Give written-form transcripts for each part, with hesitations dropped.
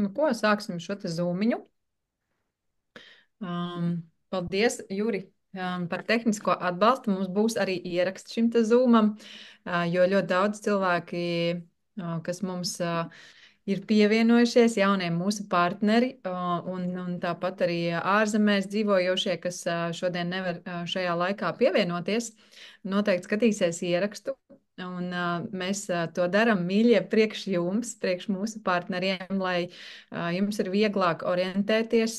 Nu, ko sāksim šo te zūmiņu? Paldies, Juri, par tehnisko atbalstu. Mums būs arī ieraksts šim te zūmam, jo ļoti daudz cilvēki, kas mums ir pievienojušies, jaunie mūsu partneri, un tāpat arī ārzemēs dzīvojošie, kas šodien nevar šajā laikā pievienoties, noteikti skatīsies ierakstu. Un, mēs to darām, mīļie, priekš jums, priekš mūsu partneriem, lai jums ir vieglāk orientēties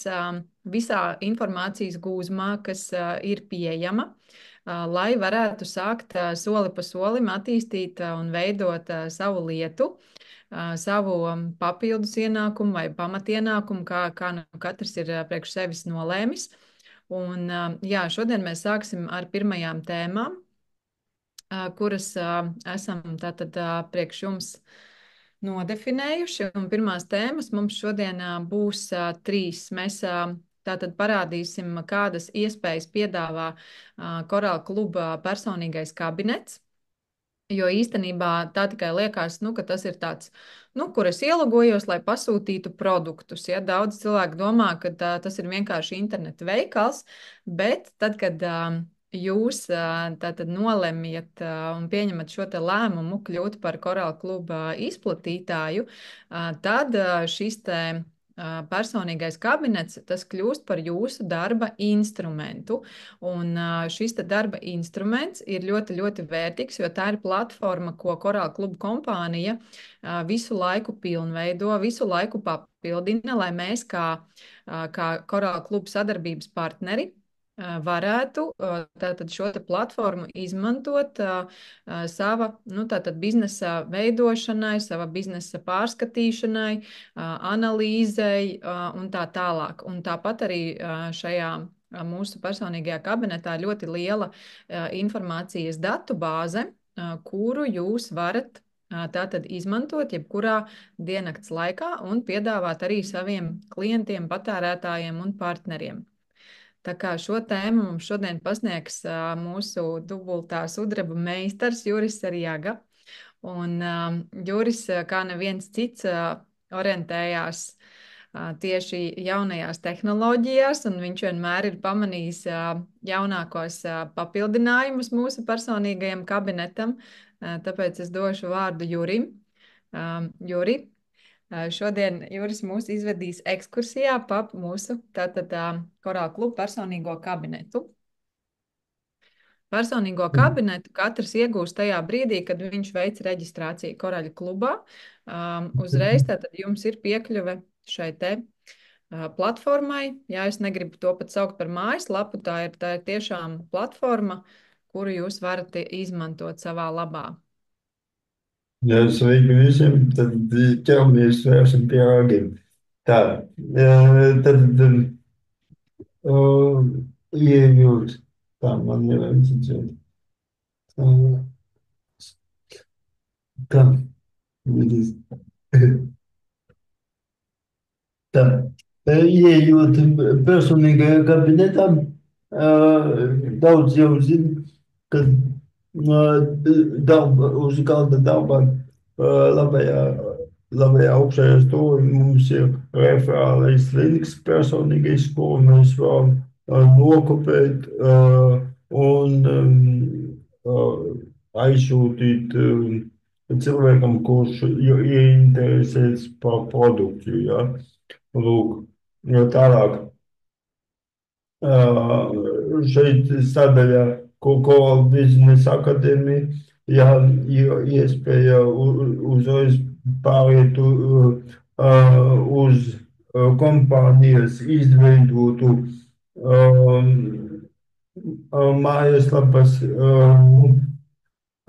visā informācijas gūzmā, kas ir pieejama, lai varētu sākt soli pa solim attīstīt un veidot savu lietu, savu papildus ienākumu vai pamatienākumu, kā nu katrs ir priekš sevis nolēmis. Un, jā, šodien mēs sāksim ar pirmajām tēmām, kuras esam tātad priekš jums nodefinējuši. Un pirmās tēmas mums šodien būs trīs. Mēs tātad parādīsim, kādas iespējas piedāvā Korāla kluba personīgais kabinets. Jo īstenībā tā tikai liekas, ka tas ir tāds, kur es ielogojos, lai pasūtītu produktus. Ja? Daudz cilvēku domā, ka tas ir vienkārši interneta veikals, bet tad, kad jūs tātad nolemjat un pieņemat šo te lēmumu kļūt par Korāla kluba izplatītāju, tad šis te personīgais kabinets, tas kļūst par jūsu darba instrumentu. Un šis darba instruments ir ļoti, ļoti vērtīgs, jo tā ir platforma, ko Korāla kluba kompānija visu laiku pilnveido, visu laiku papildina, lai mēs kā Korāla kluba sadarbības partneri varētu tātad šo platformu izmantot sava tātad biznesa veidošanai, sava biznesa pārskatīšanai, analīzei un tā tālāk. Un tāpat arī šajā mūsu personīgajā kabinetā ļoti liela informācijas datu bāze, kuru jūs varat tātad izmantot jebkurā diennakts laikā un piedāvāt arī saviem klientiem, patērētājiem un partneriem. Tā kā šo tēmu mums šodien pasniegs mūsu dubultā sudraba meistars Juris Arjaga. Un Juris, kā neviens cits, orientējās tieši jaunajās tehnoloģijās, un viņš vienmēr ir pamanījis jaunākos papildinājumus mūsu personīgajam kabinetam. Tāpēc es došu vārdu Jurim. Juri, šodien Juris mūs izvedīs ekskursijā pa mūsu tātad Korāla kluba personīgo kabinetu. Personīgo kabinetu katrs iegūst tajā brīdī, kad viņš veic reģistrāciju Korāļa klubā. Uzreiz tātad jums ir piekļuve šai te platformai. Jā, es negribu to pat saukt par mājaslapu, tā ir tiešām platforma, kuru jūs varat izmantot savā labā. Jā, sveiki visiem. Tad ķeramies vērsim pie ragiem. Tā, tad ieejot. Tā, man ir jāatdzīst. Tā, vidīs. Tā, ieejot personīgajā kabinetā, daudz jau zina, ka uz galda darbā labajā, labajā augšējā stūrī mums ir referālais links personīgais, ko mēs varam nokopēt un aizsūtīt cilvēkam, kurš ir ieinteresēts par produkciju. Ja? Lūk, tālāk. Šeit sadaļā, ko biznesa akadēmija, ja ir iespēja uzreiz pāriet uz kompānijas izveidotu mājaslapas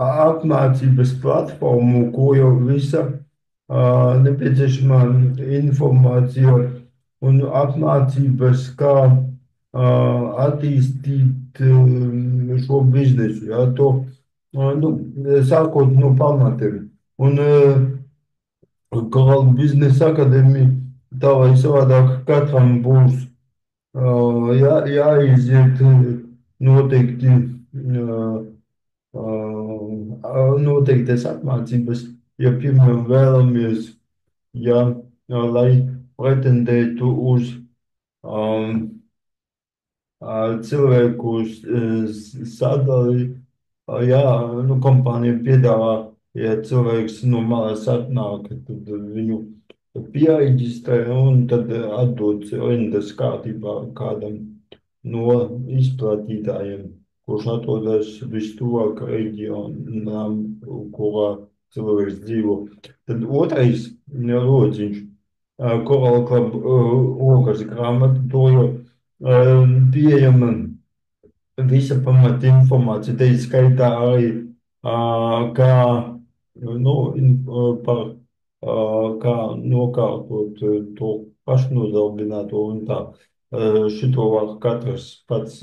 apmācības platformu, ko jau visa nepieciešamā informācija un apmācības, kā attīstīt šo biznesu, ja, sākot no pamatiem. Un Korāla biznesa akadēmija tā vai savādāk katram būs jāiziet noteikti noteiktas apmācības, ja piemēram vēlamies, ja, lai pretendētu uz um, cilvēku sadali. Jā, nu, kompānija piedāvā, ja cilvēks no malas atnāk, tad viņu pieregistrē un tad atdod rindas kārtībā kādam no izplatītājiem, kurš atrodas vistuvāk reģionām, kurā cilvēks dzīvo. Tad otrais lodziņš, Coral Club rokas grāmata, to jau pieejama visa pamata informācija, te skaitā arī kā, nu, par kā nokārtot to pašnodarbināto un tā. Šito var katrs pats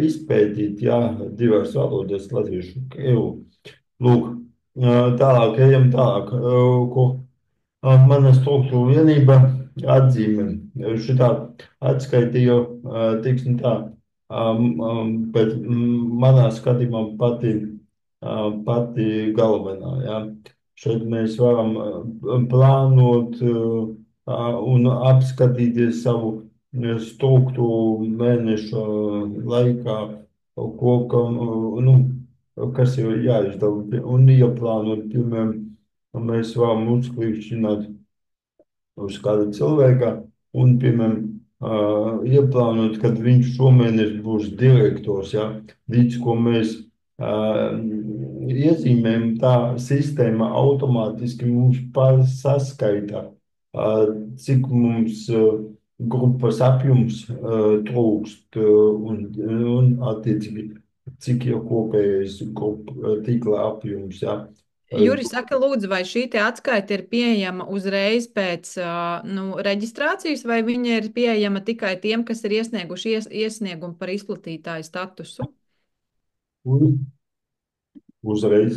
izpētīt, jā, divās valodās, latviešu, krievu. Lūk, tālāk, ejam tālāk, ko mana struktūra vienība atzīme. Šitā atskaitīju, teiksim tā, bet manā skatījumā pati galvenā. Ja. Šeit mēs varam plānot un apskatīties savu struktūru mēneša laikā, ko, nu, kas ir jāizdara un ieplānot, piemēram, mēs varam uzklikšķināt uz kāda cilvēka un, piemēram, ieplānot, kad viņš šomēnes būs direktors, ja, līdz ko mēs iezīmējam, tā sistēma automātiski mums saskaita, cik mums grupas apjums trūkst un attiecīgi, cik ir kopējais tīkla apjums, ja. Juri, saka, lūdzu, vai šī te atskaite ir pieejama uzreiz pēc nu, reģistrācijas, vai viņa ir pieejama tikai tiem, kas ir iesnieguši iesniegumu par izplatītāju statusu? Uzreiz.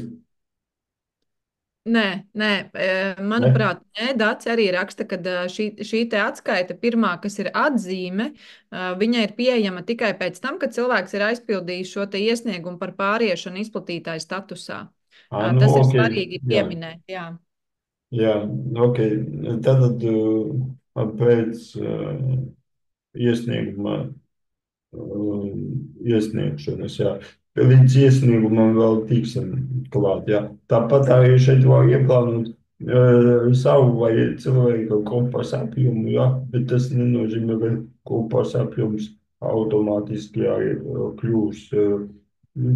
Nē, nē, Ne? manuprāt, nē, Dācis arī raksta, ka šī te atskaita, pirmā, kas ir atzīme, viņa ir pieejama tikai pēc tam, kad cilvēks ir aizpildījis šo te iesniegumu par pāriešanu izplatītāju statusā. Nu, Tas ir ok, svarīgi jā, pieminēt, jā. jā, ok. Tad pēc iesnieguma iesniegšanas. Jā. Līdz iesniegumam vēl tiksim klāt. Jā. Tāpat arī šeit var ieplānot savu vai cilvēku kopas apjomu, jā, bet tas nenozīmē, ka kopas apjoms automātiski arī kļūs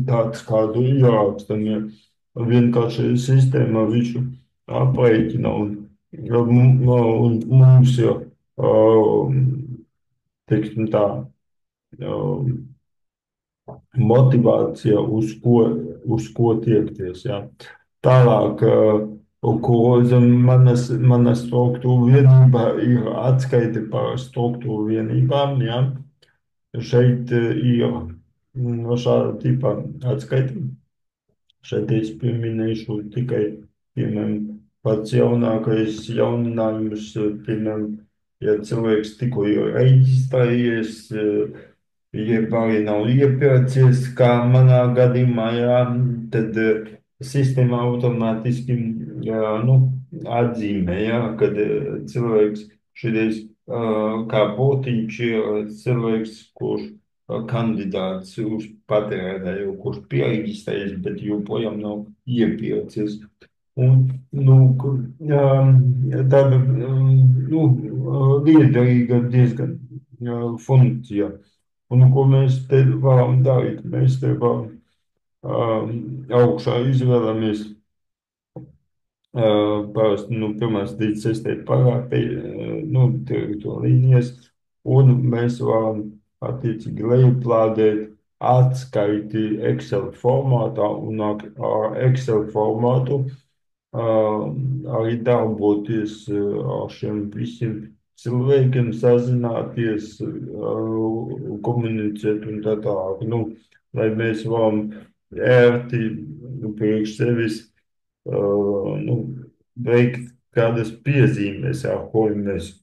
tāds, kādu jārakstam. Ja. Vienkārši sistēma visu aprēķina un mums ir, teiksim tā, motivācija, uz ko tiekties. Ja. Tālāk, ko mana struktūra vienība ir atskaite par struktūru vienībām. Ja. Šeit ir šāda tipa atskaita. Šeit es pieminēšu tikai, piemēram, pats jaunākais jauninājums, piemēram, ja cilvēks tikko ir reģistrējies, jeb arī nav iepircies, kā manā gadījumā, jā, tad sistēma automātiski nu, atzīmē, jā, kad cilvēks šitais kā būtiņš ir cilvēks, kurš kandidāts uz patērētāju, kurš pieregistrējies, bet joprojām nav iepircies. Un, nu, tāda nu, liederīga diezgan funkcija. Un ko mēs te varam darīt? Mēs te varam augšā izvēlamies parasti nu, 1. līdz 6. parāpē, nu, direktoru līnijas, un mēs varam attiecīgi lejuplādēt atskaiti Excel formātā un ar Excel formātu arī darboties ar šiem visiem cilvēkiem, sazināties, komunicēt un tā tālāk. Nu, lai mēs varam ērti priekš sevis nu, veikt kādas piezīmes, ar ko mēs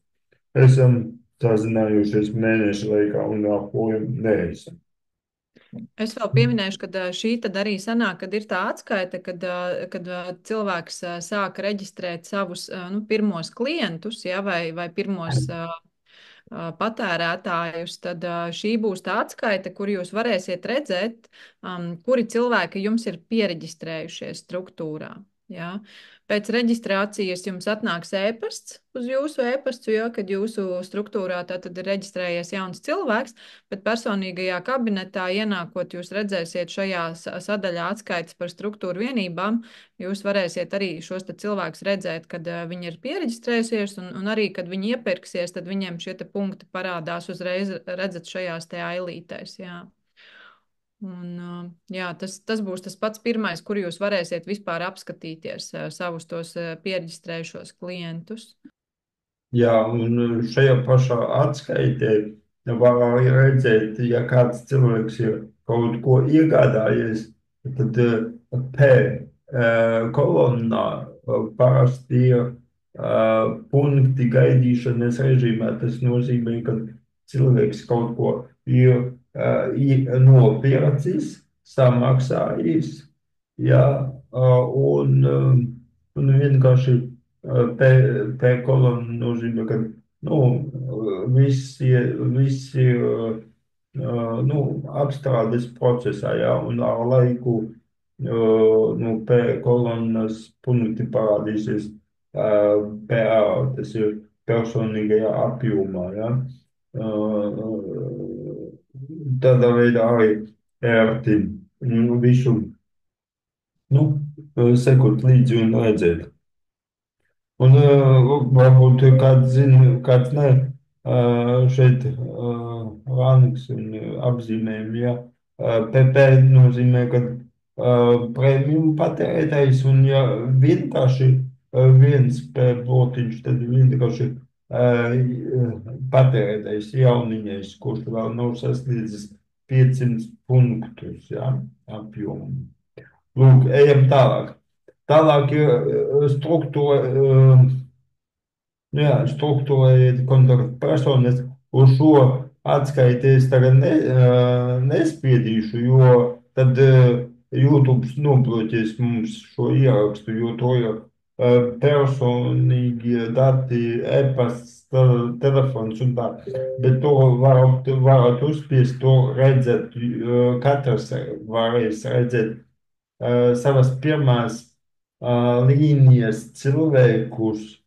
esam sazinājušies mēneša laikā un ar ko neesam. Es vēl pieminēšu, ka šī tad arī sanāk, kad ir tā atskaite, kad cilvēks sāk reģistrēt savus nu, pirmos klientus, ja, vai pirmos patērētājus, tad šī būs tā atskaite, kur jūs varēsiet redzēt, kuri cilvēki jums ir pieregistrējušies struktūrā. Ja. Pēc reģistrācijas jums atnāks ēpasts uz jūsu ēpastu, ja, kad jūsu struktūrā tātad ir reģistrējies jauns cilvēks, bet personīgajā kabinetā ienākot, jūs redzēsiet šajā sadaļā atskaites par struktūru vienībām, jūs varēsiet arī šos cilvēkus redzēt, kad viņi ir pieregistrējušies, un arī, kad viņi iepirksies, tad viņiem šie punkti parādās uzreiz, redzat šajās te ailītēs. Jā. Un, jā, tas būs tas pats pirmais, kur jūs varēsiet vispār apskatīties savus tos pieregistrējušos klientus. Jā, un šajā pašā atskaitē var arī redzēt, ja kāds cilvēks ir kaut ko iegādājies, tad P kolonnā parasti ir punkti gaidīšanas režīmā. Tas nozīmē, ka cilvēks kaut ko ir nopircis, samaksājis, jā, un vienkārši P kolonna nozīmē, ka nu, visi nu, apstrādes procesā, jā, un ar laiku nu, P kolonnas punkti parādīsies PA, tas ir personīgajā apjomā, jā. Tādā veidā arī ērti visu, nu, sekot līdzi un redzēt. Un varbūt kāds zina, kāds ne, šeit Rāniks un apzīmējumi, ja. PP nozīmē, ka premium patērētājs un ja vienkārši viens P blotiņš, tad vienkārši patērētājs jauniņais, kurš vēl nav sasniedzis 500 punktus, ja, apjomu. Lūk, ejam tālāk. Tālāk ir struktūrēta kontaktpersonas. Uz šo atskaiti es tagad nespiedīšu, jo tad YouTube nobloķēs mums šo ierakstu, jo to ir personīgie dati, e-pasts, telefons un tā. Bet to varat uzspiest, to redzēt, katrs varēs redzēt savas pirmās līnijas cilvēkus,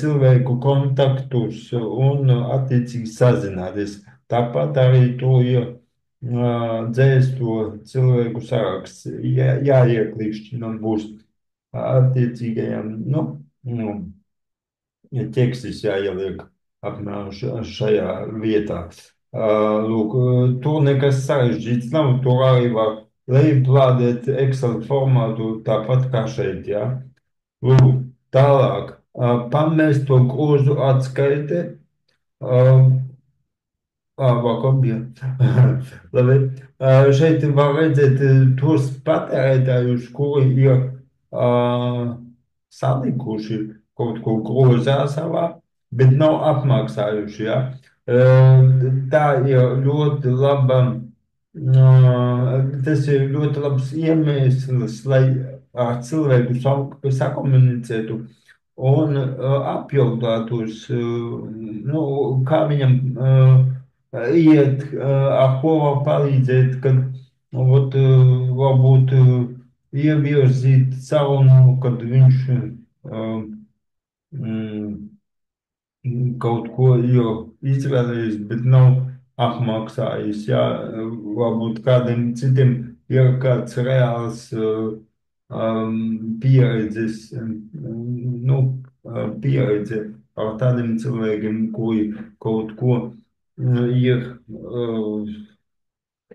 cilvēku kontaktus un attiecīgi sazināties. Tāpat arī to ir dzēsto cilvēku saraksts. Jāieklikšķina būs attiecīgajam, ķeksis jāieliek apmēram šajā vietā. Lūk, tur nekas sarežģīts nav, tur arī var lejuplādēt Excel formātu tāpat kā šeit, jā. Lūk, tālāk, pamest to grozu atskaite, vakambien. Labi, šeit var redzēt tos patērētājus, kuri ir salikuši kaut ko grozā savā, bet nav apmaksājuši, jā. Tā ir ļoti laba, tas ir ļoti labs iemesls, lai ar cilvēku sakomunicētu un apjautātos, nu, kā viņam iet, ar ko var palīdzēt, kad varbūt ievirzīt sarunu, kad viņš kaut ko jau izvēlējis, bet nav apmaksājis. Jā, varbūt kādiem citiem ir kāds reāls pieredze ar tādiem cilvēkiem, kuri kaut ko ir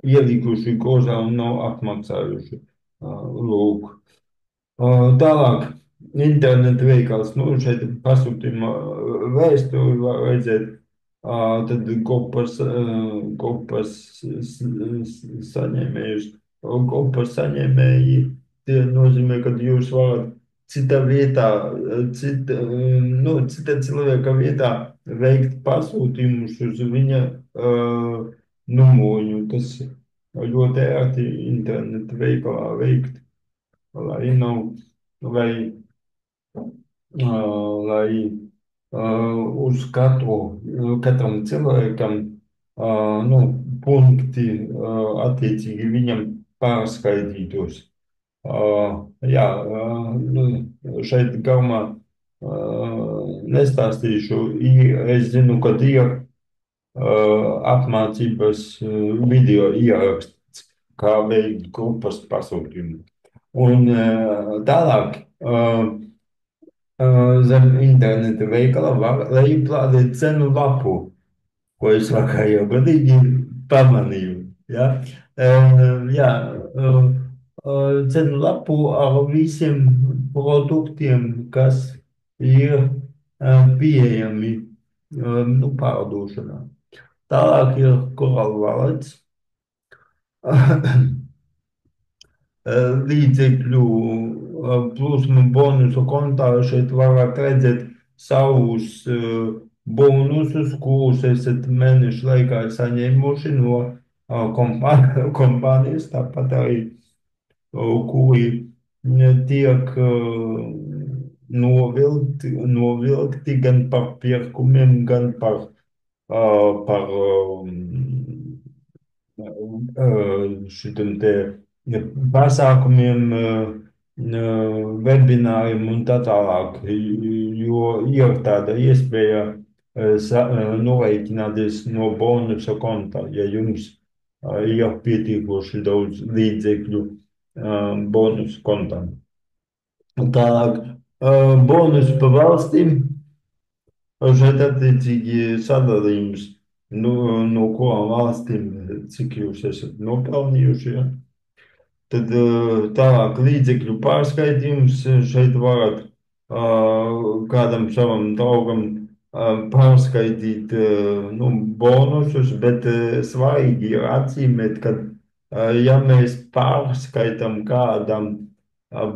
ielikuši kozā un nav apmaksājuši. Lūk. Tālāk, interneta veikals, nu, šeit pasūtījuma vēsturi var redzēt, tad kopas saņēmējus. Kopas saņēmēji, tie nozīmē, ka jūs varat cita vietā, cita cilvēka vietā veikt pasūtījumus uz viņa numuriņu. Tas ļoti ērti interneta veikalā veikt, lai nav, lai, lai uz katram cilvēkam nu, punkti attiecīgi viņam pārskaitītos. Jā, nu, šeit galvā nestāstīšu. Es zinu, ka ir apmācības video ieraksts, kā veikt grupas pasūtījumu. Un tālāk zem interneta veikala var lejuplādēt cenu lapu, ko es vakar jau godīgi pamanīju. Ja? Jā, cenu lapu ar visiem produktiem, kas ir pieejami nu, pārdošanā. Tālāk ir Coral Wallets. Līdzekļu plūsmu bonusu kontā šeit varat redzēt savus bonusus, kurus esat mēnešu laikā saņēmuši no kompānijas, tāpat arī kuri tiek novilkti gan par pirkumiem, gan par šitiem te pasākumiem, webināriem un tā tālāk, jo ir tāda iespēja norēķināties no bonusa konta, ja jums ir pietiekoši daudz līdzekļu bonusu kontam. Tālāk, bonusu pa valstīm, šeit attiecīgi sadalījums, no kurām valstīm, cik jūs esat nopelnījuši, ja? Tad tālāk līdzekļu pārskaitījums. Šeit varat kādam savam draugam pārskaitīt nu, bonusus, bet svarīgi ir atzīmēt, ka ja mēs pārskaitam kādam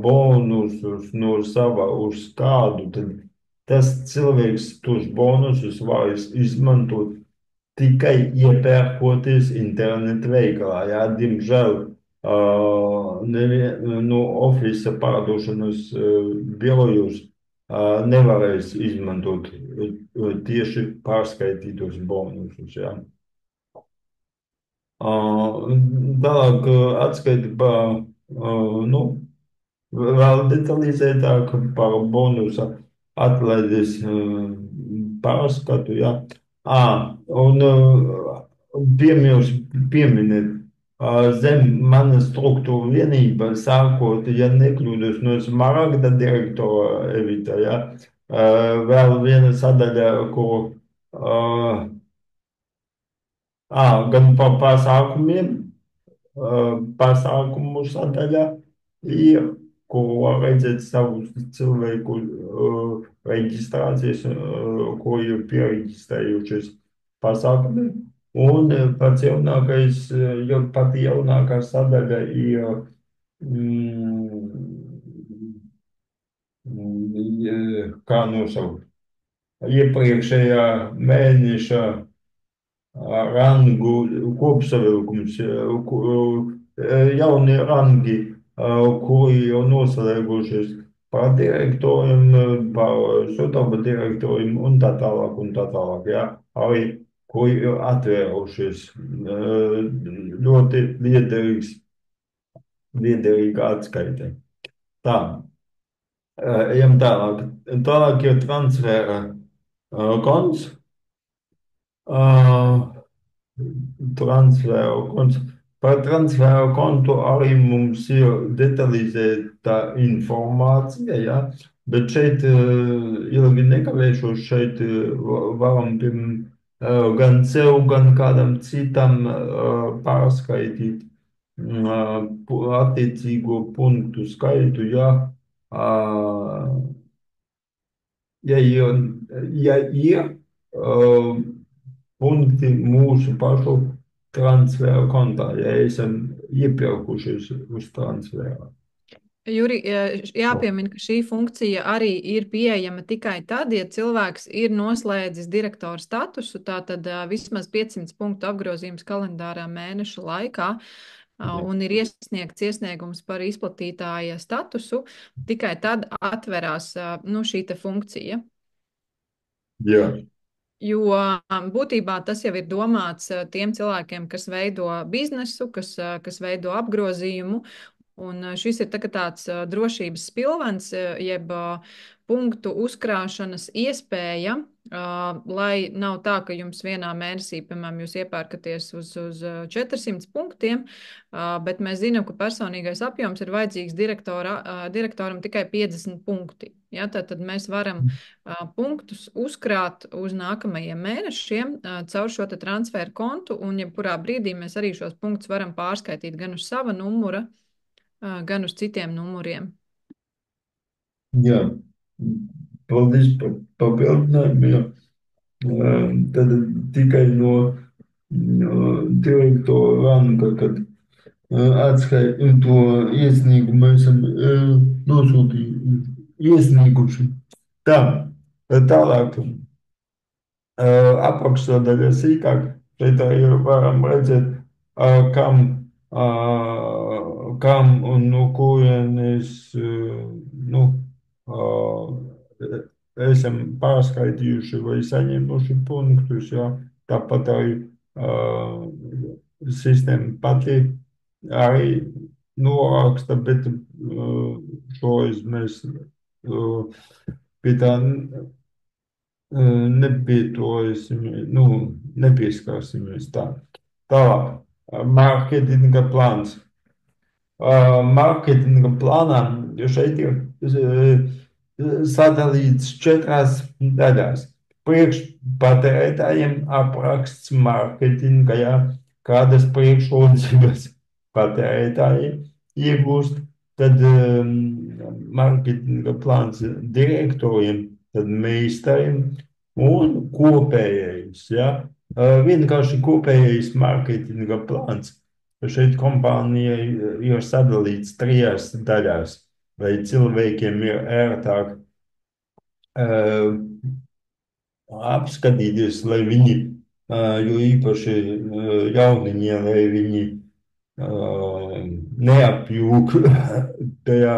bonusus no sava uz kādu, tad tas cilvēks tos bonusus var izmantot tikai iepērkoties internetu veikalā. Jā, diemžēl no ofisa pārdošanas birojos nevarēs izmantot tieši pārskaitītos bonusus. Jā. Tālāk atskaiti nu, vēl detalizētāk par bonusa atlaides pārskatu. Jā. Un pieminēt, zem manas struktūra vienība, sākot, ja nekļūdos, no Smaragda direktora Evita, ja, vēl viena sadaļa, kur gan par pasākumiem, pasākumu sadaļa ir, kur var redzēt savus cilvēku reģistrācijas, ko ir pieregistrējušies pasākumiem. Un pats jaunākais, pati jaunākā sadaļa ir kā nosaukt, iepriekšējā mēneša rangu kopsavilkums, jaunie rangi, kuri jau noslēgušies par direktoriem, par sutaba direktoriem un tā tālāk un tā tālāk. Jā. Arī kuri ir atvērušies. Ļoti liederīga atskaite. Tā, ejam tālāk. Tālāk ir transfera konts. Par transferu kontu arī mums ir detalizēta informācija, ja? Bet šeit ilgi nekavēšos, šeit varam gan sev, gan kādam citam pārskaitīt attiecīgo punktu skaitu, ja? Ja ir punkti mūsu pašu transferu kontā, ja esam iepirkušies uz transferā. Juri, jāpiemina, ka šī funkcija arī ir pieejama tikai tad, ja cilvēks ir noslēdzis direktora statusu, tātad vismaz 500 punktu apgrozījums kalendārā mēneša laikā, un ir iesniegts iesniegums par izplatītāja statusu, tikai tad atverās nu, šī te funkcija. Jā, Jo būtībā tas jau ir domāts tiem cilvēkiem, kas veido biznesu, kas veido apgrozījumu. Un šis ir tāds drošības spilvens, jeb punktu uzkrāšanas iespēja, lai nav tā, ka jums vienā mēnesī, piemēram, jūs iepērkaties uz 400 punktiem, bet mēs zinām, ka personīgais apjoms ir vajadzīgs direktoram tikai 50 punkti. Ja, tad mēs varam punktus uzkrāt uz nākamajiem mēnešiem caur šo transferu kontu, un jebkurā brīdī mēs arī šos punktus varam pārskaitīt gan uz sava numura, gan uz citiem numuriem. jā. Paldies par papildinājumu. Jā. Tad tikai no direktora ranga, kad atskaita to iesniegumu esam iesnieguši. Tā, tālāk. Apakšsadaļa sīkāk. Šeit arī varam redzēt, kam, kam un no kurienes nu, esam pārskaitījuši vai saņēmuši punktus. Jā. Tāpat arī sistēma pati arī noraksta, bet šoreiz mēs pie tā nepieskarsimies tā. Tālāk, mārketinga plāns. Mārketinga plānā šeit ir sadalīts 4 daļās. Priekšpatērētājiem apraksts mārketinga, jā, kādas priekšrocības patērētāji iegūst, tad mārketinga plāns direktoriem, tad meistariem un kopējais. Ja? Vienkārši kopējais mārketinga plāns. Šeit kompānijai ir sadalīts 3 daļās, lai cilvēkiem ir ērtāk apskatīties, lai viņi, jo īpaši jauniņie, lai viņi neapjūk tajā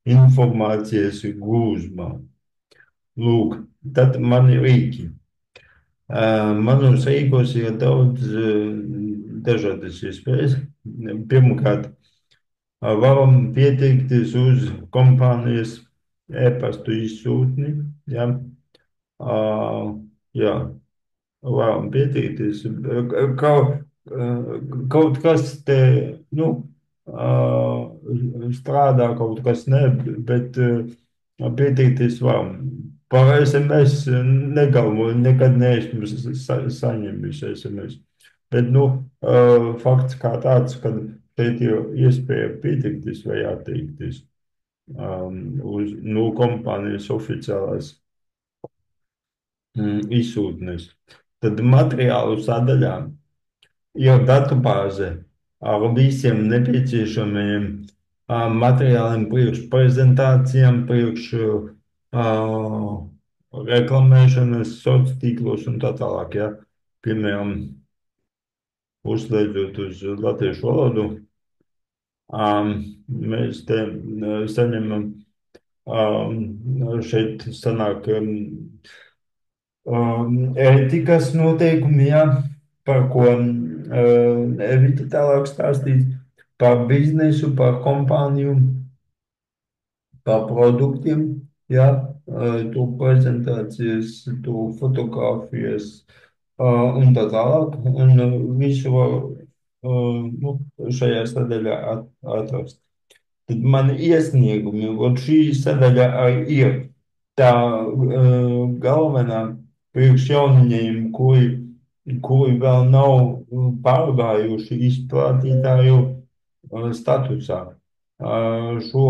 informācijas gūzmā. Lūk, tad man ir rīki. Manos rīkos ir daudz dažādas iespējas. Pirmkārt, varam pieteikties uz kompānijas e-pastu izsūtni. Ja? Jā, varam pieteikties. Kaut kas te, nu, strādā, kaut kas ne, bet pieteikties varam. Par SMS negalvoju, nekad neesmu saņēmis SMS. Bet, nu, fakts kā tāds, ka šeit ir iespēja pieteikties vai atteikties no kompānijas oficiālās izsūtnes. Tad materiālu sadaļā ir datubāze ar visiem nepieciešamajiem materiāliem priekš prezentācijām, priekš reklamēšanas, sociālos tīklos un tā tālāk. Ja? Piemēram, uzslēdzot uz latviešu valodu, mēs te saņemam, šeit sanāk ētikas noteikumi, ja? Par ko Evita tālāk stāstīs, par biznesu, par kompāniju, par produktiem, ja, to prezentācijas, to fotogrāfijas un tā tālāk. Un visu var nu, šajā sadaļā atrast. Tad mani iesniegumi, un šī sadaļa arī ir tā galvenā priekš jauniņiem, kuri vēl nav pārgājuši izplatītāju statusā. Šo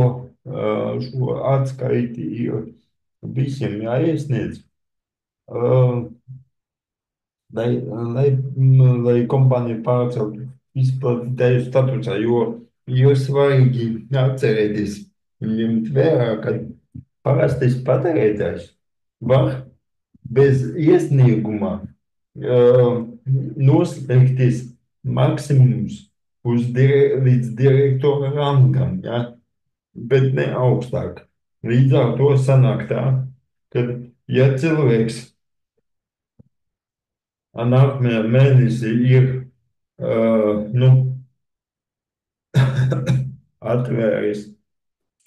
atskaiti ir visiem jāiesniedz, lai kompānija pārceltu izplatītāju statusā, jo ir svarīgi atcerēties, ņemt vērā, ka parastais patērētājs var bez iesnieguma noslēgties maksimums līdz direktora rangam, ja? Bet ne augstāk. Līdz ar to sanāk tā, ka, ja cilvēks nākamajā mēnesī ir nu, atvēris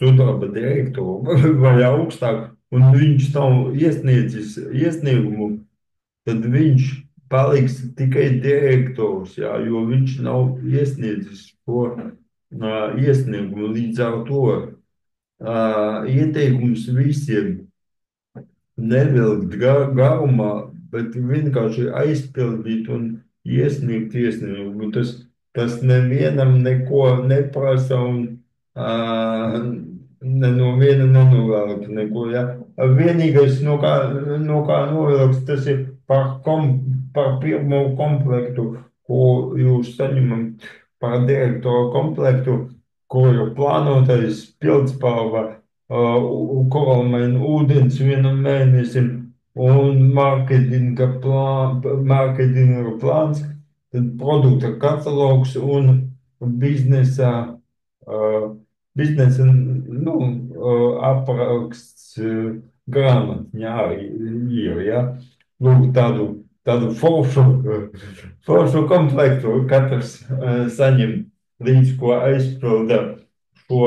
sudraba direktoru vai augstāk, un viņš nav iesniedzis iesniegumu, tad viņš paliks tikai direktors, jā, jo viņš nav iesniedzis šo iesniegumu. Līdz ar to ieteikums visiem nevilkt garumā, bet vienkārši aizpildīt un iesniegt iesniegumu. Tas nevienam neko neprasa un ne no viena nenovēlta neko. Ja? Vienīgais, no kā novilks, tas ir par pirmo komplektu, ko jūs saņemat par direktoru komplektu, ko jau plānotais pildspalva koralmaina ūdens vienam mēnesim un mārketinga plāns, tad produkta katalogs un biznesa, biznesa nu, apraksts grāmatņā ir, ja? Lūk, tādu foršu komplektu katrs saņem līdz ko aizpilda šo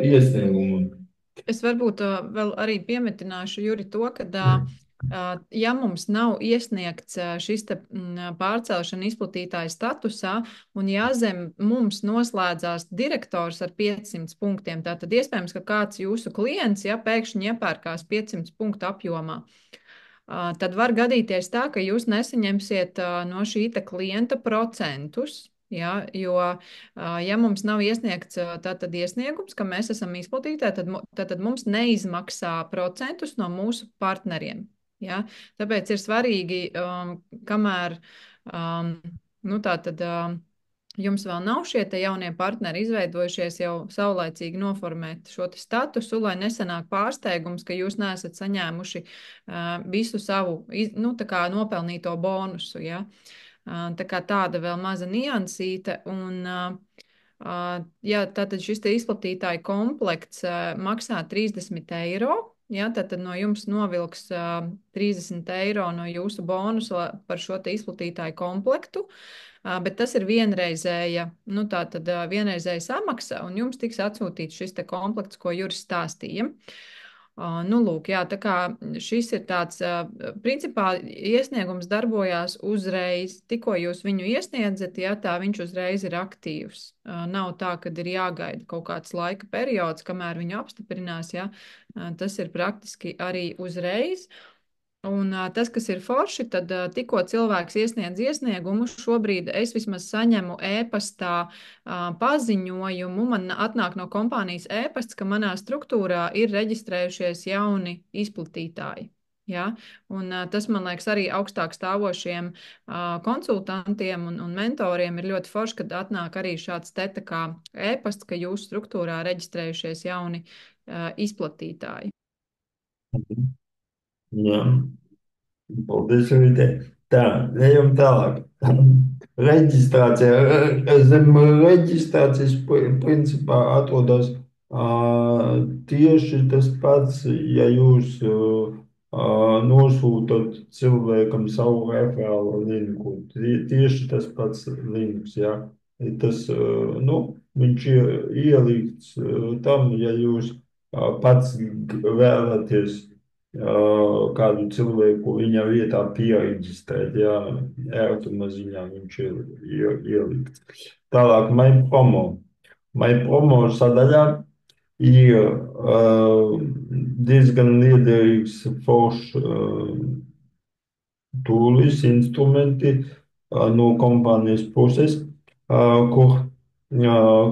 iesniegumu. Es varbūt vēl arī piemetināšu, Juri, to, ka, ja mums nav iesniegts šis pārcelšana izplatītāja statusā, un ja zem mums noslēdzās direktors ar 500 punktiem, tad iespējams, ka kāds jūsu klients, ja pēkšņi iepērkās 500 punktu apjomā, tad var gadīties tā, ka jūs nesaņemsiet no šī klienta procentus. Ja, jo, ja mums nav iesniegts tātad iesniegums, ka mēs esam izplatītāji, tad mums neizmaksā procentus no mūsu partneriem. Ja? Tāpēc ir svarīgi, kamēr nu, tātad, jums vēl nav šie jaunie partneri izveidojušies, jau saulaicīgi noformēt šo statusu, lai nesanāk pārsteigums, ka jūs neesat saņēmuši visu savu nu, nopelnīto bonusu. Ja? Tā kā tāda vēl maza niansīte. Un, jā, tātad šis izplatītāja komplekts maksā 30 eiro. Ja, tad no jums novilks 30 eiro no jūsu bonusa par šo izplatītāju komplektu. Bet tas ir vienreizēja, nu, vienreizēja samaksa, un jums tiks atsūtīts šis komplekts, ko Juris stāstīja. Nu, lūk, jā, tā kā šis ir tāds, principā iesniegums darbojās uzreiz, tikko jūs viņu iesniedzat, ja tā viņš uzreiz ir aktīvs. Nav tā, ka ir jāgaida kaut kāds laika periods, kamēr viņu apstiprinās, ja tas ir praktiski arī uzreiz. Un tas, kas ir forši, tad tikko cilvēks iesniedz iesniegumu, šobrīd es vismaz saņemu e-pastā paziņojumu, man atnāk no kompānijas e-pasts, ka manā struktūrā ir reģistrējušies jauni izplatītāji. Ja? Un tas, man liekas, arī augstāk stāvošiem konsultantiem un mentoriem ir ļoti forši, kad atnāk arī šāds te kā e-pasts, ka jūsu struktūrā reģistrējušies jauni izplatītāji. Jā. Paldies, Rītē. Tā, ejam tālāk. Reģistrācija. Zem reģistrācijas principā atrodas tieši tas pats, ja jūs nosūtat cilvēkam savu referālu linku. Tieši tas pats links, jā. Tas, nu, viņš ir ielikts tam, ja jūs pats vēlaties kādu cilvēku viņa vietā pieregistrēt, jā, ērtuma ziņā viņš ir ielikts. Tālāk, MyPromo. MyPromo sadaļā ir diezgan liederīgs foršs tūlis, instrumenti no kompānijas puses, kur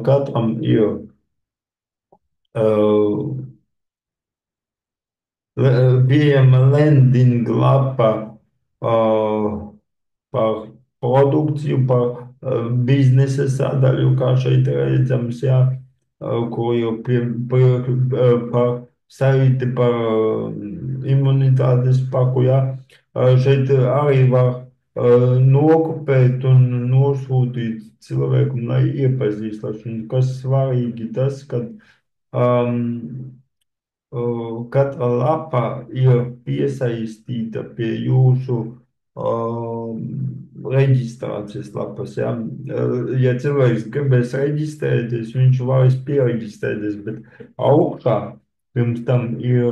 katram ir pieejama landing lapa par produkciju, par biznesa sadaļu, kā šeit redzams, jā, ko jau par saiti par imunitātes paku, jā. Šeit arī var nokopēt un nosūtīt cilvēkam, lai iepazīstas. Un kas svarīgi tas, ka katra lapa ir piesaistīta pie jūsu reģistrācijas lapas. Ja? Ja cilvēks gribēs reģistrēties, viņš varēs pieregistrēties, bet augšā pirms tam ir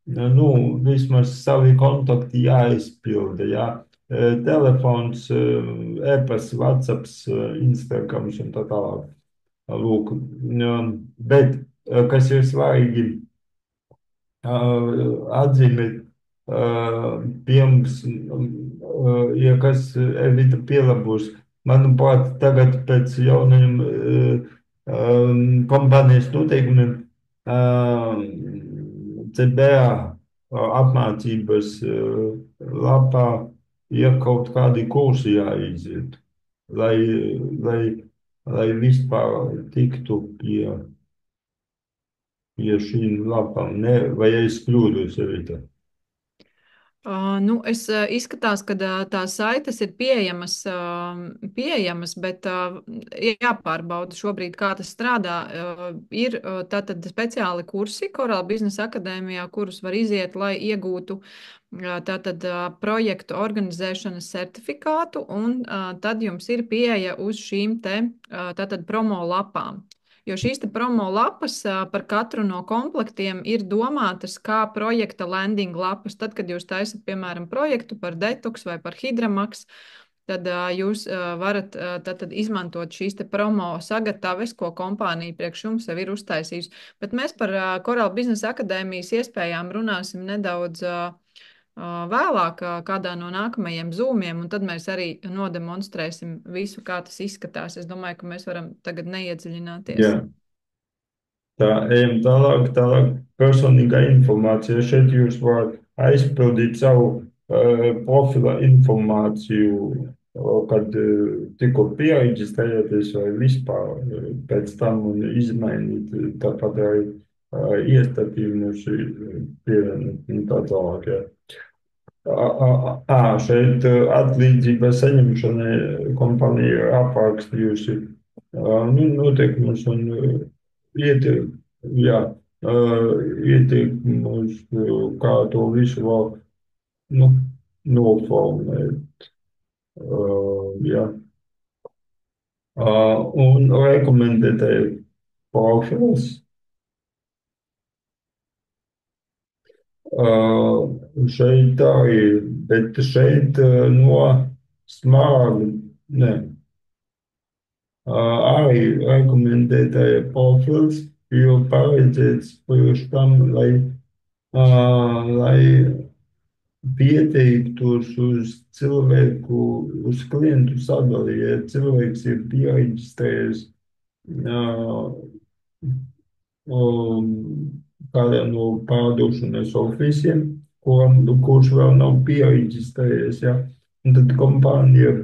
nu, vismaz savi kontakti jāizpilda. Ja? Telefons, e-pasts, WhatsApp, Instagrams un tā tālāk. Lūk, bet kas ir svarīgi? Atzīmēt, pirms, ja kas Evita pielabos. Manuprāt, tagad pēc jaunajiem kompānijas noteikumiem CBA apmācības lapā ir kaut kādi kursi jāiziet, lai, lai, lai vispār tiktu pie šīm lapām. Ne, vai es kļūdos arī tā? Nu, izskatās, ka tās saites ir pieejamas, bet jāpārbauda šobrīd, kā tas strādā. Ir tātad speciāli kursi Korāla biznesa akadēmijā, kurus var iziet, lai iegūtu tātad projektu organizēšanas certifikātu, un tad jums ir pieeja uz šīm te tātad promo lapām. Jo šīs promo lapas par katru no komplektiem ir domātas kā projekta landing lapas. Tad, kad jūs taisat, piemēram, projektu par Detox vai par Hidramaks, tad jūs varat tad izmantot šīs promo sagataves, ko kompānija priekš jums jau ir uztaisījusi. Bet mēs par Korāla biznesa akadēmijas iespējām runāsim nedaudz vēlāk, kādā no nākamajiem zūmiem, un tad mēs arī nodemonstrēsim visu, kā tas izskatās. Es domāju, ka mēs varam tagad neiedziļināties. Jā. Tā, ejam tālāk, personīgā informācija. Šeit jūs varat aizpildīt savu profila informāciju, kad tikko pieregistrējaties vai vispār pēc tam un izmainīt tāpat arī iestatījumus pievienot un tā tālāk. Jā. Šeit atlīdzība saņemšanai kompānija ir aprakstījusi noteikumus un jā, ieteikumus, kā to visu vēl nu, noformēt. Jā. Un rekomendētai profils. Šeit arī, bet šeit no smaga, ne. Arī rekomendētāja profils ir paredzēts priekš tam, lai pieteiktos uz cilvēku, uz klientu sadali. Ja cilvēks ir pieregistrējies kādā no pārdošanas ofisiem, kurš vēl nav pieregistrējies. Ja? Un tad kompānija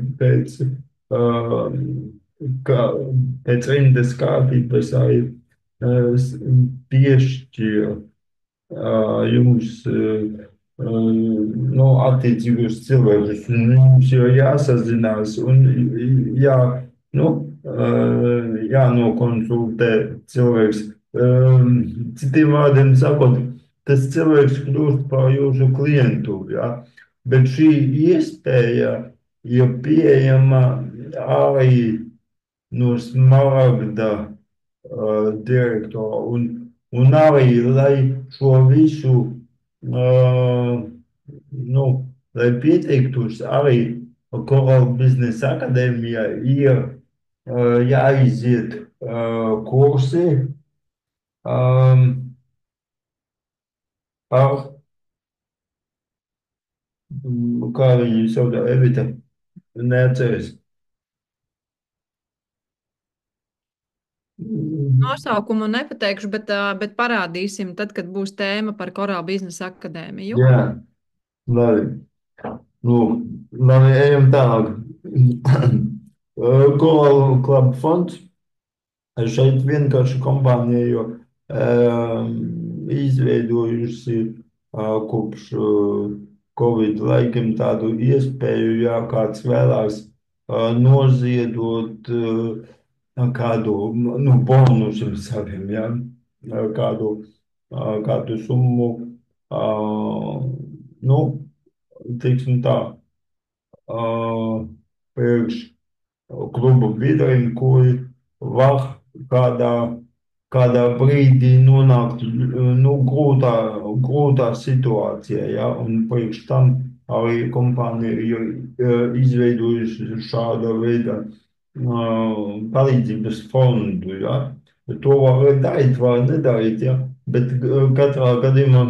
pēc rindas kārtības arī piešķir jums attiecīgus cilvēkus. Jums jau jāsazinās un jānokonsultē cilvēks. Citiem vārdiem sakot, tas cilvēks kļūst par jūsu klientu. Ja? Bet šī iespēja ir pieejama arī no smaragda direktora un arī, lai šo visu, lai pieteiktos arī Korāla biznesa akadēmijā ir jāiziet kursi par, kā viņi sauc, Evita, neatceries. Nosaukumu nepateikšu, bet parādīsim tad, kad būs tēma par Korāla biznesa akadēmiju. Jā, labi. Labi, ejam tālāk. Coral Club fonds. Šeit vienkārši kompānija jau izveidojusi kopš Covid laikiem tādu iespēju, ja kāds vēlās noziedot kādu bonusu saviem, ja, kādu, kādu summu, nu, teiksim tā, priekš klubu biedriem, kuri var kādā, kādā brīdī nonākt grūtā situācijā. Ja? Un priekš tam arī kompānija ir izveidojusi šāda veida palīdzības fondu. Ja? To var darīt, var nedarīt, ja? Bet katrā gadījumā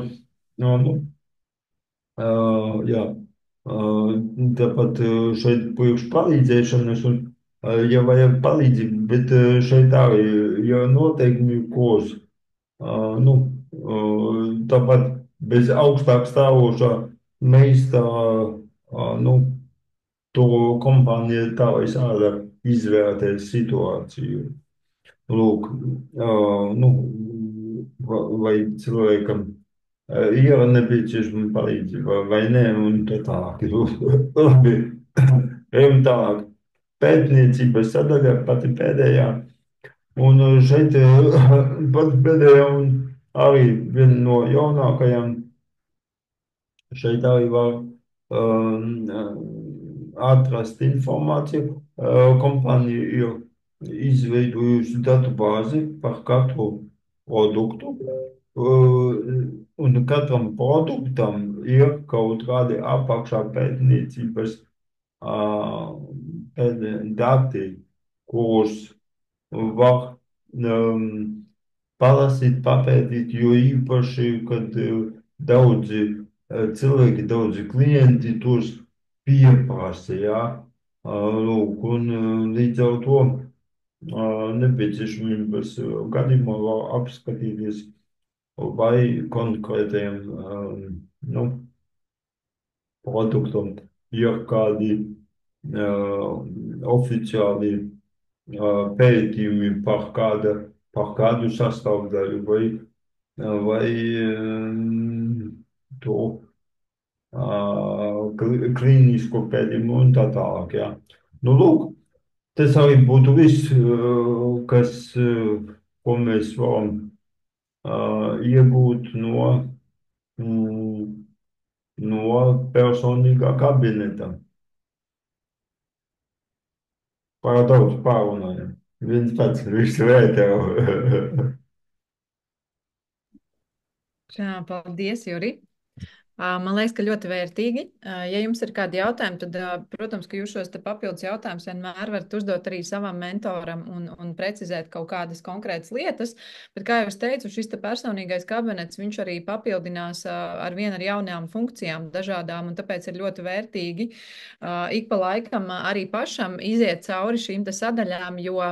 nu, jā. Tāpat šeit priekš palīdzēšanas, un, ja vajag palīdzību, bet šeit arī ir noteikumi, kos, nu, tāpat bez augstāk stāvošā meistara, nu, to kompānija tā vai sāda izvērtēt situāciju. Lūk, nu, vai cilvēkam ir nepieciešama palīdzība vai nē, un tā tālāk. Labi, ejam tālāk. Pētniecības sadaļa pati pēdējā. Un šeit pati pēdējā un arī viena no jaunākajām. Šeit arī var atrast informāciju. Kompānija ir izveidojusi datu bāzi par katru produktu. Un katram produktam ir kaut kādi apakšā pētniecības dati, kurus var palasīt, papētīt, jo īpaši, kad daudzi cilvēki, daudzi klienti tos pieprasa, jā. Lūk, un līdz ar to nepieciešamības gadījumā var apskatīties, vai konkrētajam nu, produktam ir kādi oficiāli pētījumi par kādu sastāvdaļu vai to klīnisko pētījumu un tā tālāk. Jā. Nu, lūk, tas arī būtu viss, kas, ko mēs varam iegūt no personīgā kabineta. Par daudz pārunājam. Viens pats visu vērtēju. Jā, paldies, Juri. Man liekas, ka ļoti vērtīgi. Ja jums ir kādi jautājumi, tad, protams, ka jūs šos papildus jautājumus vienmēr varat uzdot arī savam mentoram un precizēt kaut kādas konkrētas lietas. Bet, kā jau es teicu, šis personīgais kabinets, viņš arī papildinās ar vienu ar jaunām funkcijām dažādām, un tāpēc ir ļoti vērtīgi ik pa laikam arī pašam iziet cauri šīm sadaļām, jo,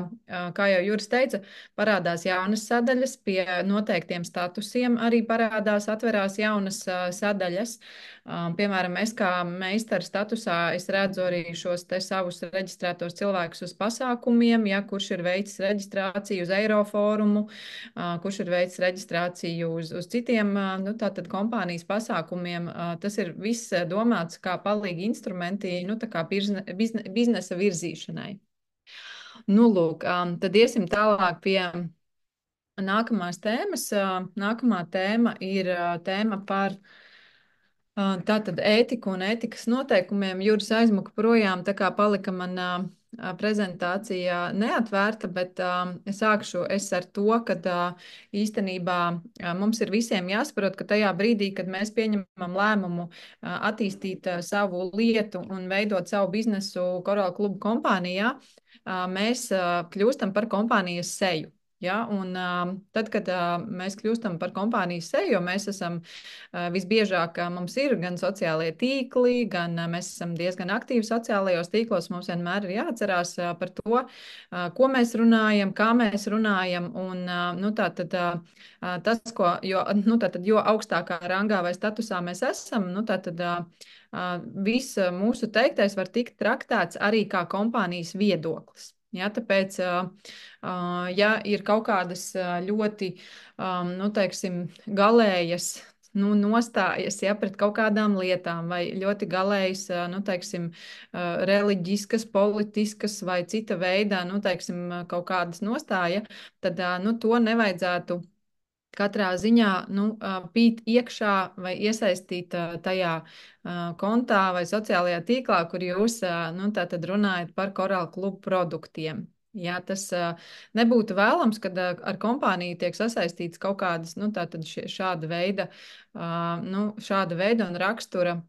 kā jau Juris teica, parādās jaunas sadaļas, pie noteiktiem statusiem arī parādās, atverās jaunas sadaļas. Piemēram, es kā meistara statusā es redzu arī šos savus reģistrētos cilvēkus uz pasākumiem, ja, kurš ir veicis reģistrāciju uz Eiroforumu, kurš ir veicis reģistrāciju uz citiem nu, tātad kompānijas pasākumiem. Tas ir viss domāts kā palīgi instrumenti nu, tā kā biznesa virzīšanai. Nu, lūk, tad iesim tālāk pie nākamās tēmas. Nākamā tēma ir tēma par tātad ētiku un ētikas noteikumiem. Juris aizmuka projām, tā kā palika manā prezentācija neatvērta, bet sākšu es ar to, ka īstenībā mums ir visiem jāsaprot, ka tajā brīdī, kad mēs pieņemam lēmumu attīstīt savu lietu un veidot savu biznesu Coral klubu kompānijā, mēs kļūstam par kompānijas seju. Ja, un, tad, kad mēs kļūstam par kompānijas seju, jo mēs esam visbiežāk, mums ir gan sociālie tīkli, gan mēs esam diezgan aktīvi sociālajos tīklos, mums vienmēr ir jāatcerās par to, ko mēs runājam, kā mēs runājam. Un, nu, tā tad, tas, nu, tā tad, jo augstākā rangā vai statusā mēs esam, nu, tā tad, viss mūsu teiktais var tikt traktēts arī kā kompānijas viedoklis. Ja, tāpēc, ja ir kaut kādas ļoti, nu, teiksim, galējas nostājas, ja, pret kaut kādām lietām, vai ļoti galējas, nu, teiksim, reliģiskas, politiskas vai cita veida, nu, teiksim, kaut kādas nostāja, tad, nu, to nevajadzētu katrā ziņā nu, pīt iekšā vai iesaistīt tajā kontā vai sociālajā tīklā, kur jūs nu, tātad runājat par korāla klubu produktiem. Jā, tas nebūtu vēlams, kad ar kompāniju tiek sasaistīts kaut kādas nu, šāda veida un rakstura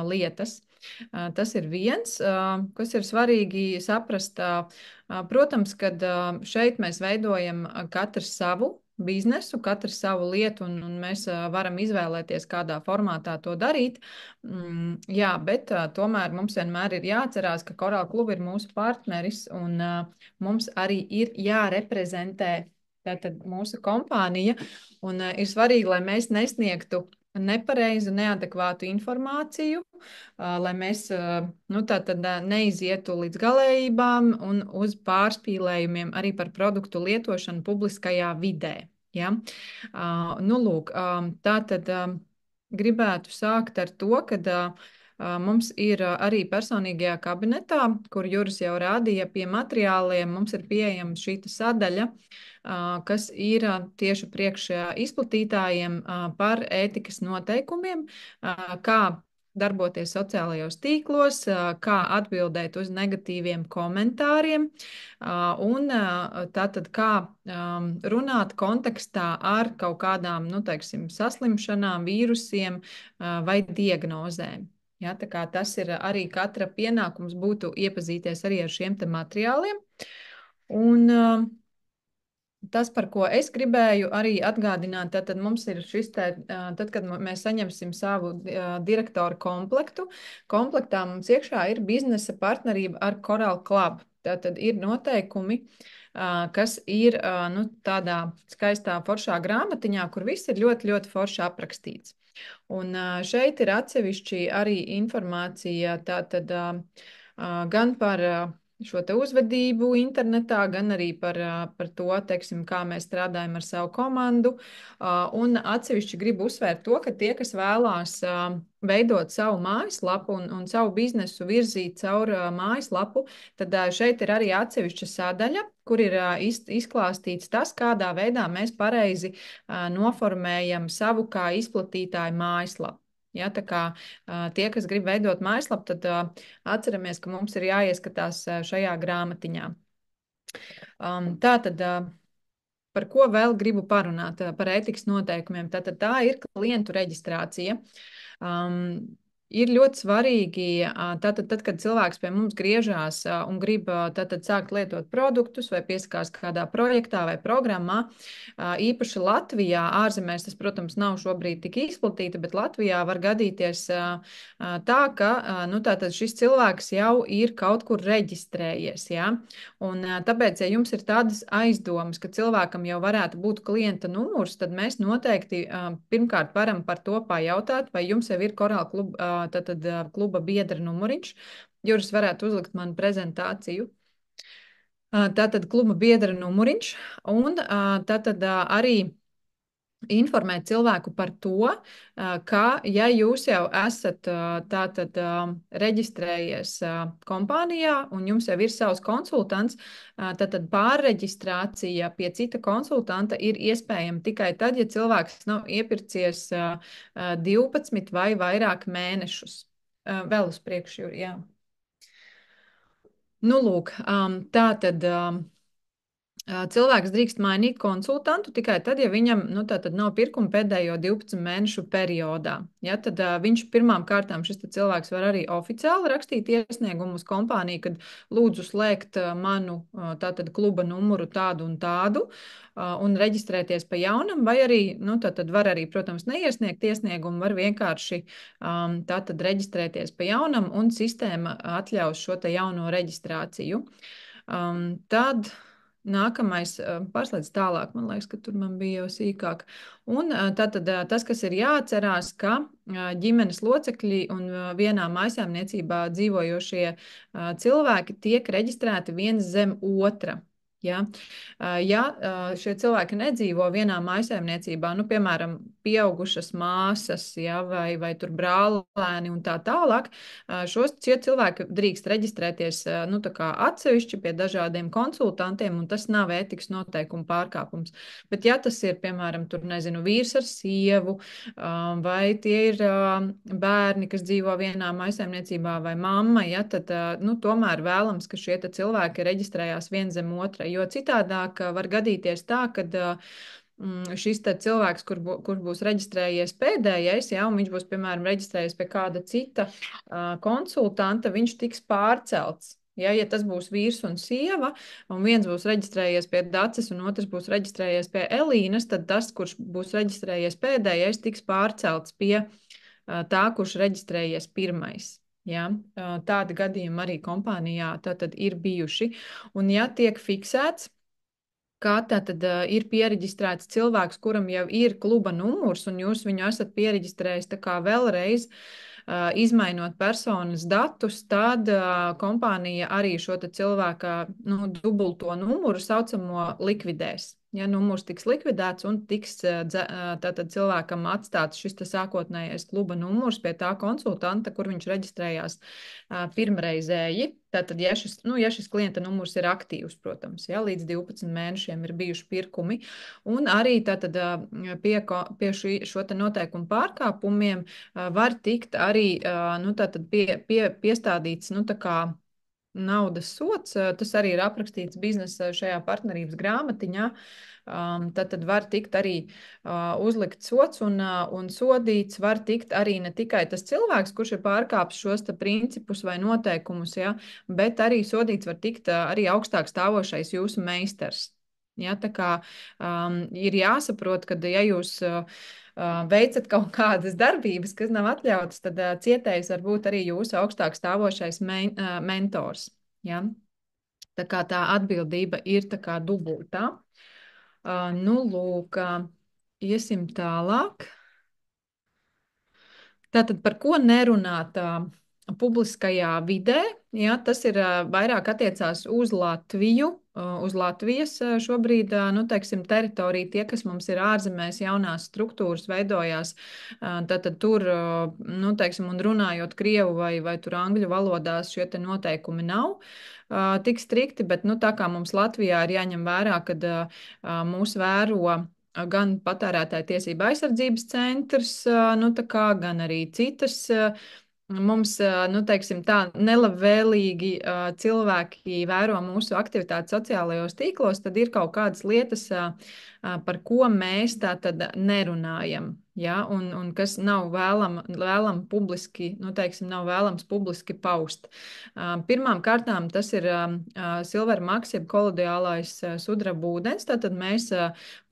lietas. Tas ir viens, kas ir svarīgi saprast. Protams, kad šeit mēs veidojam katrs savu biznesu, katrs savu lietu, un mēs varam izvēlēties, kādā formātā to darīt. Jā, bet tomēr mums vienmēr ir jāatcerās, ka Korāla kluba ir mūsu partneris, un mums arī ir jāreprezentē tātad mūsu kompānija, un ir svarīgi, lai mēs nesniegtu nepareizu, neadekvātu informāciju, lai mēs nu, neizietu līdz galējībām un uz pārspīlējumiem arī par produktu lietošanu publiskajā vidē. Ja? Nu, lūk, tā tad gribētu sākt ar to, ka mums ir arī personīgajā kabinetā, kur Juris jau rādīja pie materiāliem, mums ir pieejama šī sadaļa, kas ir tieši priekš izplatītājiem par ētikas noteikumiem, kā darboties sociālajos tīklos, kā atbildēt uz negatīviem komentāriem un tātad kā runāt kontekstā ar kaut kādām, nu, teiksim, saslimšanām, vīrusiem vai diagnozēm. Ja, tā kā tas ir arī katra pienākums būtu iepazīties arī ar šiem te materiāliem. Un tas, par ko es gribēju arī atgādināt, tad mums ir šis te, tad, kad mēs saņemsim savu direktoru komplektu, komplektā mums iekšā ir biznesa partnerība ar Coral Club. Tātad ir noteikumi, kas ir nu, tādā skaistā foršā grāmatiņā, kur viss ir ļoti, ļoti forši aprakstīts. Un šeit ir atsevišķi arī informācija tātad gan par šo te uzvedību internetā, gan arī par to, teiksim, kā mēs strādājam ar savu komandu. Un atsevišķi gribu uzsvērt to, ka tie, kas vēlās veidot savu mājaslapu un savu biznesu virzīt caur mājaslapu, tad šeit ir arī atsevišķa sadaļa, kur ir izklāstīts tas, kādā veidā mēs pareizi noformējam savu kā izplatītāju mājaslapu. Ja, tā kā tie, kas grib veidot mājaslapu, tad atceramies, ka mums ir jāieskatās šajā grāmatiņā. Tātad, par ko vēl gribu parunāt? Par ētikas noteikumiem. Tātad tā ir klientu reģistrācija. Ir ļoti svarīgi, tātad, tad, kad cilvēks pie mums griežās un grib tātad, sākt lietot produktus vai piesakās kādā projektā vai programmā, īpaši Latvijā, ārzemēs tas, protams, nav šobrīd tik izplatīti, bet Latvijā var gadīties tā, ka nu, tātad šis cilvēks jau ir kaut kur reģistrējies. Ja? Un, tāpēc, ja jums ir tādas aizdomas, ka cilvēkam jau varētu būt klienta numurs, tad mēs noteikti pirmkārt varam par to pajautāt, vai jums jau ir Korāla kluba tātad kluba biedra numuriņš. Juris varētu uzlikt manu prezentāciju. Tātad kluba biedra numuriņš un tātad arī informēt cilvēku par to, ka, ja jūs jau esat tātad reģistrējies kompānijā un jums jau ir savs konsultants, tad pārreģistrācija pie cita konsultanta ir iespējama tikai tad, ja cilvēks nav iepircies 12 vai vairāk mēnešus. Vēl uz priekšu, jā. Nu, lūk, tā tad Cilvēks drīkst mainīt konsultantu tikai tad, ja viņam nu, nav pirkuma pēdējo 12 mēnešu periodā. Ja, tad viņš pirmām kārtām šis cilvēks var arī oficiāli rakstīt iesniegumu uz kompāniju, kad lūdzu slēgt manu kluba numuru tādu un tādu un reģistrēties pa jaunam, vai arī, nu, var arī, protams, neiesniegt iesniegumu, var vienkārši reģistrēties pa jaunam un sistēma atļaus šo te jauno reģistrāciju. Tad nākamais, pārslēdz tālāk, man liekas, ka tur man bija jau sīkāk. Un tātad tas, kas ir jāatcerās, ka ģimenes locekļi un vienā mājsaimniecībā dzīvojošie cilvēki tiek reģistrēti viens zem otra. Ja, ja šie cilvēki nedzīvo vienā mājsaimniecībā, nu, piemēram, pieaugušas māsas, ja, vai tur brālēni un tā tālāk, šie cilvēki drīkst reģistrēties nu, atsevišķi pie dažādiem konsultantiem, un tas nav ētikas noteikumu pārkāpums. Bet, ja tas ir, piemēram, tur, nezinu, vīrs ar sievu, vai tie ir bērni, kas dzīvo vienā mājsaimniecībā, vai mamma, ja, tad nu, tomēr vēlams, ka šie cilvēki reģistrējās viens zem otra, jo citādāk var gadīties tā, ka šis cilvēks, kur būs reģistrējies pēdējais, ja, un viņš būs, piemēram, reģistrējies pie kāda cita konsultanta, viņš tiks pārcelts. Ja tas būs vīrs un sieva, un viens būs reģistrējies pie Daces, un otrs būs reģistrējies pie Elīnas, tad tas, kurš būs reģistrējies pēdējais, tiks pārcelts pie tā, kurš reģistrējies pirmais. Ja? Tādi gadījumi arī kompānijā tātad ir bijuši. Un ja tiek fiksēts, kā tātad ir pieregistrēts cilvēks, kuram jau ir kluba numurs, un jūs viņu esat pieregistrējis tā kā vēlreiz, izmainot personas datus, tad kompānija arī šo cilvēka dubulto numuru saucamo likvidēs. Ja numurs tiks likvidēts un tiks tātad cilvēkam atstāts šis sākotnējais kluba numurs pie tā konsultanta, kur viņš reģistrējās pirmreizēji. Tātad, ja šis klienta numurs ir aktīvs, protams, ja, līdz 12 mēnešiem ir bijuši pirkumi, un arī tātad pie šo noteikumu pārkāpumiem var tikt arī piestādīts, tā kā naudas sots, tas arī ir aprakstīts biznesa šajā partnerības grāmatiņā. Tad var tikt arī uzlikt sots un sodīts var tikt arī ne tikai tas cilvēks, kurš ir pārkāpis šos principus vai noteikumus, ja, bet arī sodīts var tikt arī augstāk stāvošais jūsu meistars. Ja, tā kā ir jāsaprot, ka ja jūs veicat kaut kādas darbības, kas nav atļautas, tad cietējs var būt arī jūsu augstāk stāvošais mentors. Ja? Tā kā tā atbildība ir tā kā dubultā. Nu, lūk, iesim tālāk. Tātad par ko nerunāt publiskajā vidē, ja, tas ir vairāk attiecās uz Latviju, uz Latvijas šobrīd, teiksim, teritoriju, tie, kas mums ir ārzemēs, jaunās struktūras veidojās, tātad tur, teiksim, un runājot krievu vai tur angļu valodās, šie te noteikumi nav tik strikti, bet, tā kā mums Latvijā ir jāņem vērā, kad mūs vēro gan patērētāja tiesība aizsardzības centrs, gan arī citas mums, teiksim tā, nelabvēlīgi cilvēki vēro mūsu aktivitāti sociālajos tīklos, tad ir kaut kādas lietas, par ko mēs tā tad nerunājam. Ja, un kas nav vēlam publiski, teiksim, nav vēlams publiski paust. Pirmām kārtām tas ir silver maks, jeb kolodiālais sudraba ūdens, tātad mēs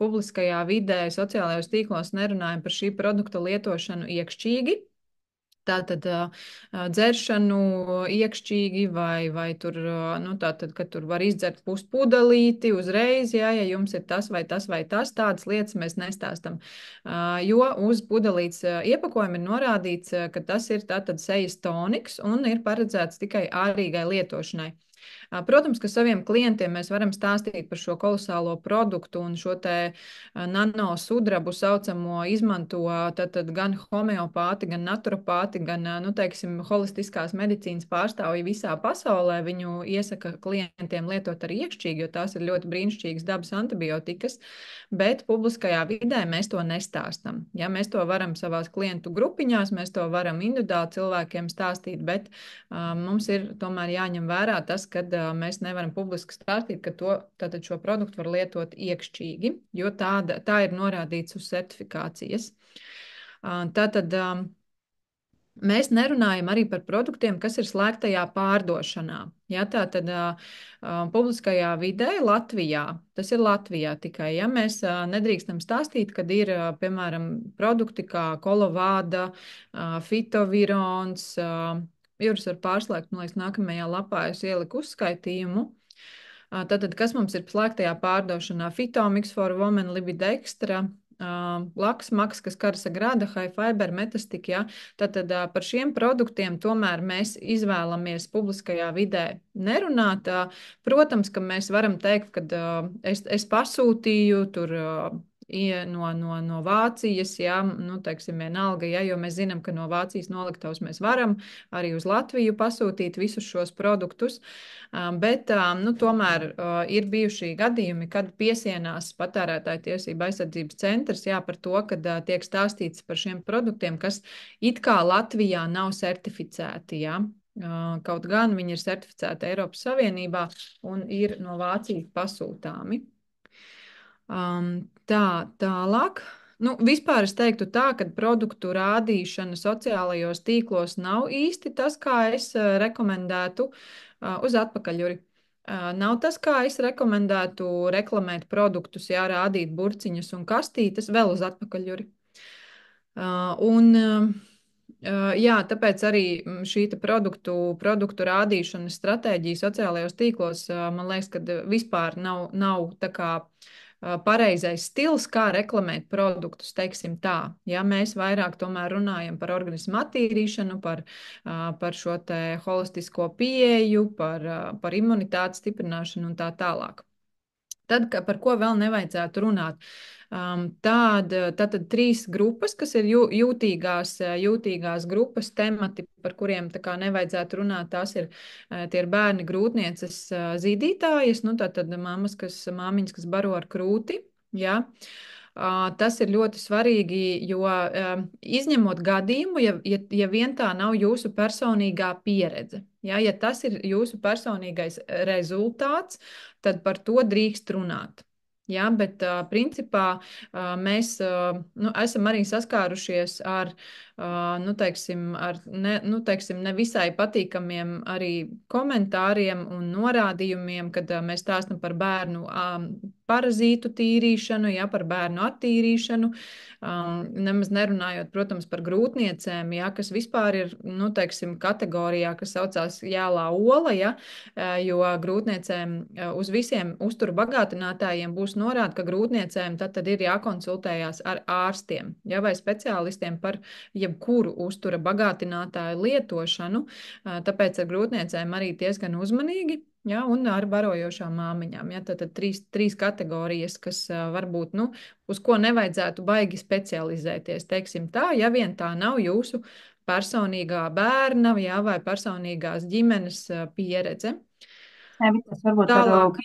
publiskajā vidē, sociālajos tīklos nerunājam par šī produkta lietošanu iekšķīgi. Tātad dzeršanu iekšķīgi vai tur, tātad, kad tur var izdzert puspudelīti uzreiz, ja jums ir tas vai tas vai tas, tādas lietas mēs nestāstam. Jo uz pudelītes iepakojuma ir norādīts, ka tas ir tātad sejas toniks un ir paredzēts tikai ārīgai lietošanai. Protams, ka saviem klientiem mēs varam stāstīt par šo kolosālo produktu un šo te nano sudrabu saucamo izmanto tad gan homeopāti, gan naturopāti, gan, teiksim, holistiskās medicīnas pārstāvji visā pasaulē. Viņu iesaka klientiem lietot arī iekšķīgi, jo tās ir ļoti brīnišķīgas dabas antibiotikas, bet publiskajā vidē mēs to nestāstam. Ja, mēs to varam savās klientu grupiņās, mēs to varam individuāli cilvēkiem stāstīt, bet mums ir tomēr jāņem vērā tas, ka kad mēs nevaram publiski stāstīt, ka tātad šo produktu var lietot iekšķīgi, jo tā ir norādīts uz certifikācijas. Tātad mēs nerunājam arī par produktiem, kas ir slēgtajā pārdošanā. Ja, tā tad publiskajā vidē Latvijā, tas ir Latvijā tikai, ja mēs nedrīkstam stāstīt, kad ir, piemēram, produkti kā kolovāda, fitovirons, Juris var pārslēgt, man liekas, nākamajā lapā es ieliku uzskaitījumu. Tātad, kas mums ir slēgtajā pārdošanā? Fitomix for women, libidextra, Laksmaks, kas karsa grada, high fiber, metastik, ja. Tātad par šiem produktiem tomēr mēs izvēlamies publiskajā vidē nerunāt. Protams, ka mēs varam teikt, ka es pasūtīju tur no Vācijas, ja, nu, teiksim, vienalga, ja, jo mēs zinām, ka no Vācijas noliktavas mēs varam arī uz Latviju pasūtīt visus šos produktus, bet, nu, tomēr ir bijuši gadījumi, kad piesienās patērētāju tiesība aizsardzības centrs, jā, par to, kad tiek stāstīts par šiem produktiem, kas it kā Latvijā nav certificēti, jā. Kaut gan viņi ir certificēti Eiropas Savienībā un ir no Vācijas pasūtāmi. Tālāk. Nu, vispār es teiktu tā, ka produktu rādīšana sociālajos tīklos nav īsti tas, kā es rekomendētu uz atpakaļ, Juri. Nav tas, kā es rekomendētu reklamēt produktus, jā, rādīt burciņas un kastītes vēl uz atpakaļ, Juri. Jā, tāpēc arī šī produktu rādīšanas stratēģija sociālajos tīklos, man liekas, ka vispār nav tā kā pareizais stils, kā reklamēt produktus, teiksim tā. Ja mēs vairāk tomēr runājam par organismu attīrīšanu, par šo te holistisko pieeju, par imunitātes stiprināšanu un tā tālāk. Tad, par ko vēl nevajadzētu runāt? Tātad 3 grupas, kas ir jūtīgās grupas temati, par kuriem tā kā nevajadzētu runāt, tie ir bērni, grūtnieces, zīdītājas, nu tātad māmiņas, kas baro ar krūti, jā. Tas ir ļoti svarīgi, jo izņemot gadījumu, ja vien tā nav jūsu personīgā pieredze, ja tas ir jūsu personīgais rezultāts, tad par to drīkst runāt. Ja, bet principā mēs esam arī saskārušies ar, teiksim, nevisai patīkamiem arī komentāriem un norādījumiem, kad mēs stāstam par bērnu parazītu tīrīšanu, ja, par bērnu attīrīšanu, nemaz nerunājot, protams, par grūtniecēm, ja, kas vispār ir, teiksim, kategorijā, kas saucās jālā ola, ja, jo grūtniecēm uz visiem uzturu bagātinātājiem būs norāda, ka grūtniecēm tad ir jākonsultējās ar ārstiem, ja, vai speciālistiem par jebkuru uztura bagātinātāju lietošanu, tāpēc ar grūtniecēm arī diezgan uzmanīgi. Ja, un ar barojošām māmiņām. Ja, tad trīs kategorijas, kas varbūt, uz ko nevajadzētu baigi specializēties. Teiksim tā, ja vien tā nav jūsu personīgā bērna, ja, vai personīgās ģimenes pieredze. Tas varbūt Tālāk.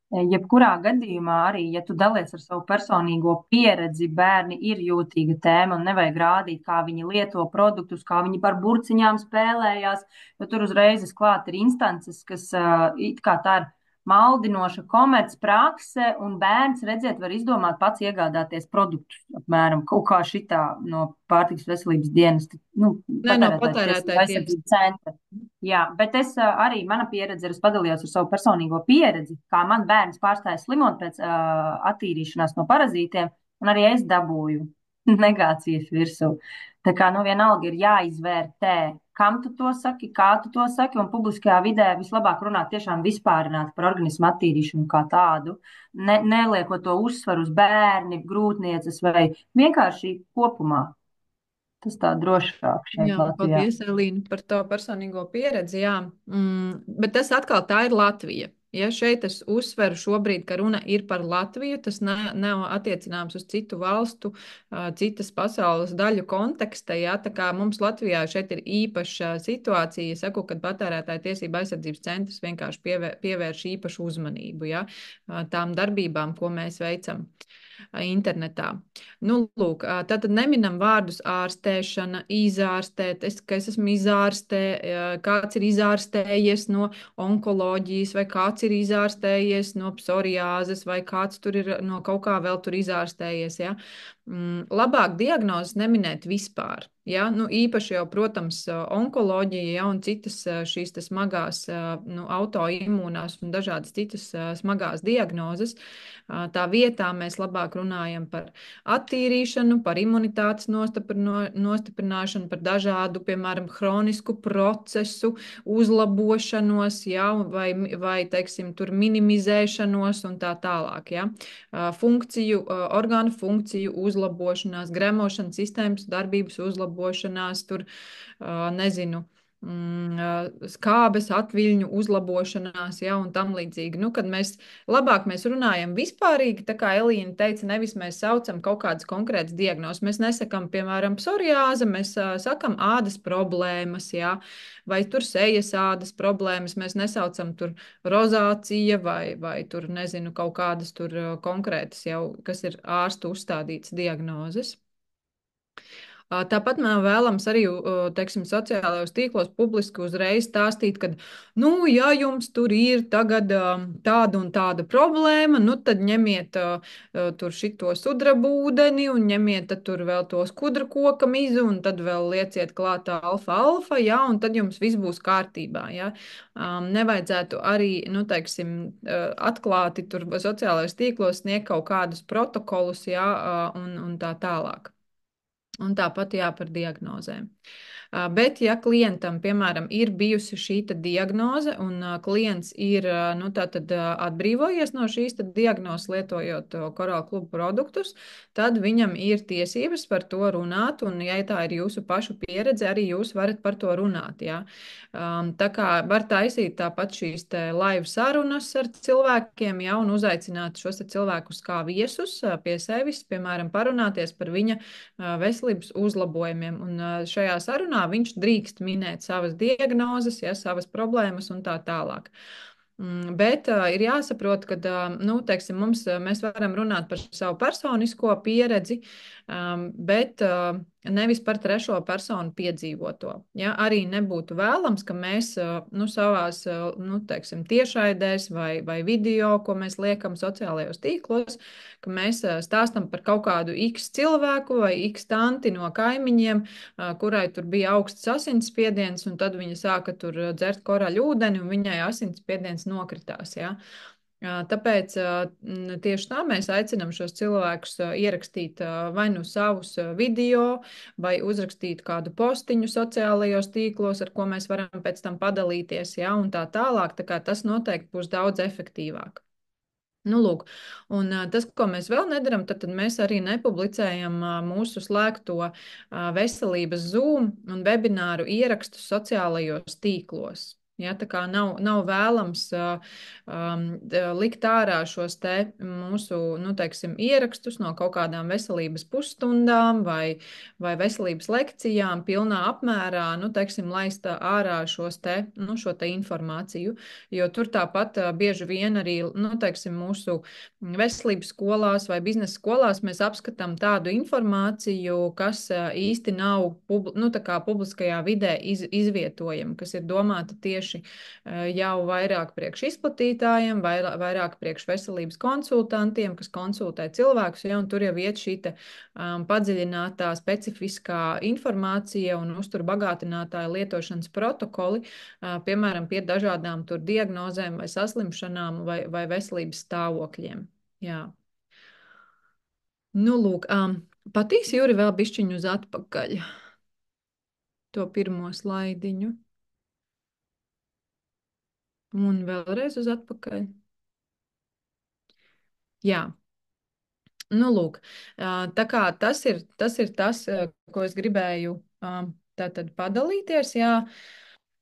Jebkurā gadījumā arī, ja tu dalies ar savu personīgo pieredzi, bērni ir jūtīga tēma un nevajag rādīt, kā viņi lieto produktus, kā viņi par burciņām spēlējās, jo tur uzreiz klāt ir instances, kas it kā tā ir maldinoša komercprakse, un bērns, redziet, var izdomāt pats iegādāties produktus, apmēram kaut kā šitā no pārtikas veselības dienas, patērētāju aizsardzības centra. Jā, bet arī mana pieredze ir, es padalījos ar savu personīgo pieredzi, kā man bērns pārstāja slimot pēc attīrīšanās no parazītiem, un arī es dabūju negācijas virsū. Tā kā, vienalga ir jāizvērtē, kam tu to saki, kā tu to saki, un publiskajā vidē vislabāk runāt tiešām vispārināt par organismu attīrīšanu kā tādu, neliekot to uzsvaru uz bērni, grūtnieces vai vienkārši kopumā. Tas tā drošāk šeit Latvijā. Paldies, Elīna, par to personīgo pieredzi, jā. Bet tas atkal tā ir Latvija. Ja šeit es uzsveru šobrīd, ka runa ir par Latviju, tas nav attiecināms uz citu valstu, citas pasaules daļu konteksta, ja, tā kā mums Latvijā šeit ir īpaša situācija, saku, kad patērētāju tiesība aizsardzības centrs vienkārši pievērš īpašu uzmanību, ja, tām darbībām, ko mēs veicam. internetā. Nu, lūk, tad neminam vārdus ārstēšana, izārstēt, ka es esmu izārstē, kāds ir izārstējies no onkoloģijas, vai kāds ir izārstējies no psoriāzes, vai kāds tur ir no kaut kā vēl tur izārstējies. Ja? Labāk diagnozes neminēt vispār. Ja? Nu, īpaši jau, protams, onkoloģija, ja, un citas šīs smagās, nu, autoimūnās un dažādas citas smagās diagnozes. Tā vietā mēs labāk runājam par attīrīšanu, par imunitātes nostiprināšanu, par dažādu, piemēram, hronisku procesu uzlabošanos, ja, vai teiksim, tur minimizēšanos un tā tālāk. Ja. Orgānu funkciju uzlabošanās, gremošanas sistēmas darbības uzlabošanās, tur nezinu skābes atviļņu uzlabošanās, ja, un tam līdzīgi. Nu, kad mēs runājam vispārīgi, tā kā Elīna teica, nevis mēs saucam kaut kādas konkrētas diagnozes. Mēs nesakam, piemēram, psoriāze, mēs sakam ādas problēmas, ja, vai tur sejas ādas problēmas. Mēs nesaucam tur rozācija vai tur, nezinu, kaut kādas tur konkrētas jau, kas ir ārstu uzstādītas diagnozes. Tāpat man vēlams arī, teiksim, sociālajos tīklos publiski uzreiz stāstīt, ka, nu, ja jums tur ir tagad tāda un tāda problēma, nu, tad ņemiet tur šito sudraba ūdeni un ņemiet tur vēl to skudra koka mizu un tad vēl lieciet klātā alfa, ja, un tad jums viss būs kārtībā, ja. Nevajadzētu arī, nu, teiksim, atklāti tur sociālajos tīklos sniegt kaut kādus protokolus, ja, un tā tālāk. Un tāpat jā, par diagnozēm. Bet, ja klientam, piemēram, ir bijusi šī diagnoze un klients ir nu, atbrīvojies no šīs diagnozes, lietojot Korāla kluba produktus, tad viņam ir tiesības par to runāt. Un, ja tā ir jūsu pašu pieredze, arī jūs varat par to runāt. Ja? Tā kā var taisīt tāpat šīs live sarunas ar cilvēkiem, ja, un uzaicināt šos cilvēkus kā viesus pie sevis, piemēram, parunāties par viņa veselības uzlabojumiem. Un šajā sarunā viņš drīkst minēt savas diagnozes, ja, savas problēmas un tā tālāk. Bet ir jāsaprot, ka nu, teiksim, mēs varam runāt par savu personisko pieredzi, bet nevis par trešo personu piedzīvoto. Ja? Arī nebūtu vēlams, ka mēs nu, savās nu, teiksim, tiešraidēs vai video, ko mēs liekam sociālajos tīklos, ka mēs stāstam par kaut kādu X cilvēku vai X tanti no kaimiņiem, kurai tur bija augsts asinsspiediens, un tad viņa sāka tur dzert koraļu ūdeni, un viņai asinsspiediens nokritās. Ja? Tāpēc tieši tā mēs aicinām šos cilvēkus ierakstīt vai nu savus video, vai uzrakstīt kādu postiņu sociālajos tīklos, ar ko mēs varam pēc tam padalīties, ja, un tā tālāk. Tā kā tas noteikti būs daudz efektīvāk. Nu, lūk, un tas, ko mēs vēl nedaram, tad mēs arī nepublicējam mūsu slēgto veselības Zoom un webināru ierakstus sociālajos tīklos. Ja, tā kā nav vēlams likt ārā šos mūsu, nu, teiksim, ierakstus no kaut kādām veselības pusstundām vai veselības lekcijām pilnā apmērā, nu, teiksim, laist ārā šo informāciju, jo tur tāpat bieži vien arī, nu, teiksim, mūsu veselības skolās vai biznesa skolās mēs apskatām tādu informāciju, kas īsti nav nu, tā kā publiskajā vidē izvietojama, kas ir domāta tieši jau vairāk priekš izplatītājiem, vairāk priekš veselības konsultantiem, kas konsultē cilvēkus, ja, un tur jau iet šī padziļinātā specifiskā informācija un uzturbagātinātāja lietošanas protokoli, piemēram, pie dažādām tur diagnozēm vai saslimšanām vai veselības stāvokļiem. Jā. Nu, lūk, patīs, Juri, vēl bišķiņu uz atpakaļ to pirmo slaidiņu. Un vēlreiz uz atpakaļ. Jā. Nu, lūk, tā kā tas ir tas, ko es gribēju tātad padalīties, jā.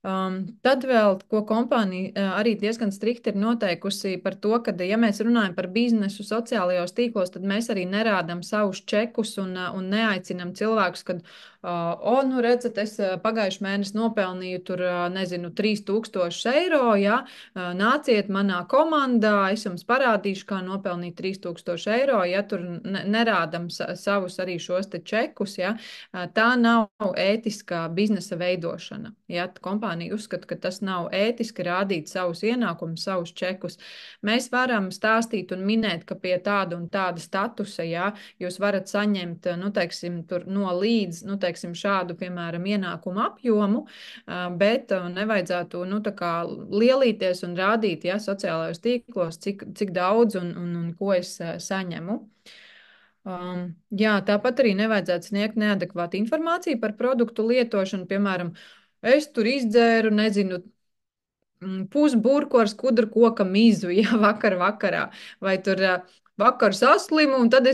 Tad vēl, ko kompānija arī diezgan strikti ir noteikusi par to, ka, ja mēs runājam par biznesu sociālajos tīklos, tad mēs arī nerādām savus čekus un neaicinām cilvēkus, kad, nu, redzat, es pagājuši mēnesi nopelnīju tur, nezinu, 3000 eiro, ja, nāciet manā komandā, es jums parādīšu, kā nopelnīt 3000 eiro, ja tur nerādām savus arī šos te čekus, ja, tā nav ētiskā biznesa veidošana. Ja, kompānija uzskata, ka tas nav ētiski rādīt savus ienākumus, savus čekus. Mēs varam stāstīt un minēt, ka pie tāda un tāda statusa, ja, jūs varat saņemt, nu, teiksim, no līdz, nu, teiksim, šādu, piemēram, ienākumu apjomu, bet nevajadzētu, nu, tā kā lielīties un rādīt, ja, sociālajos tīklos, cik daudz un ko es saņemu. Jā, tāpat arī nevajadzētu sniegt neadekvātu informāciju par produktu lietošanu. Piemēram, es tur izdzēru, nezinu, pusburku ar skudru koka mizu, ja vakarā. Vai tur vakar saslimu, un tad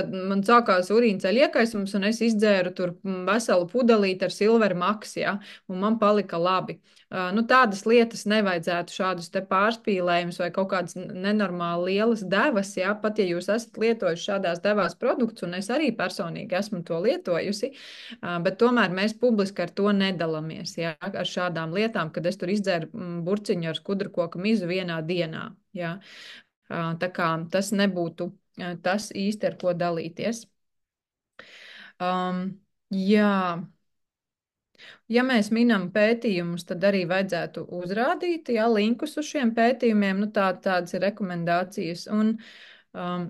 man sākās urīnceļa iekaisums, un es izdzēru tur veselu pudelīti ar silveru maks, ja, un man palika labi. Nu, tādas lietas nevajadzētu, šādus te pārspīlējumus vai kaut kādas nenormāli lielas devas, ja, pat ja jūs esat lietojuši šādās devās produktus, un es arī personīgi esmu to lietojusi, bet tomēr mēs publiski ar to nedalāmies, ja, ar šādām lietām, kad es tur izdzēru burciņu ar skudru koka mizu vienā dienā, ja. Tā kā tas nebūtu tas īsti, ar ko dalīties. Jā. Ja mēs minam pētījumus, tad arī vajadzētu uzrādīt, ja, linkus uz šiem pētījumiem, nu tādas ir rekomendācijas. Un,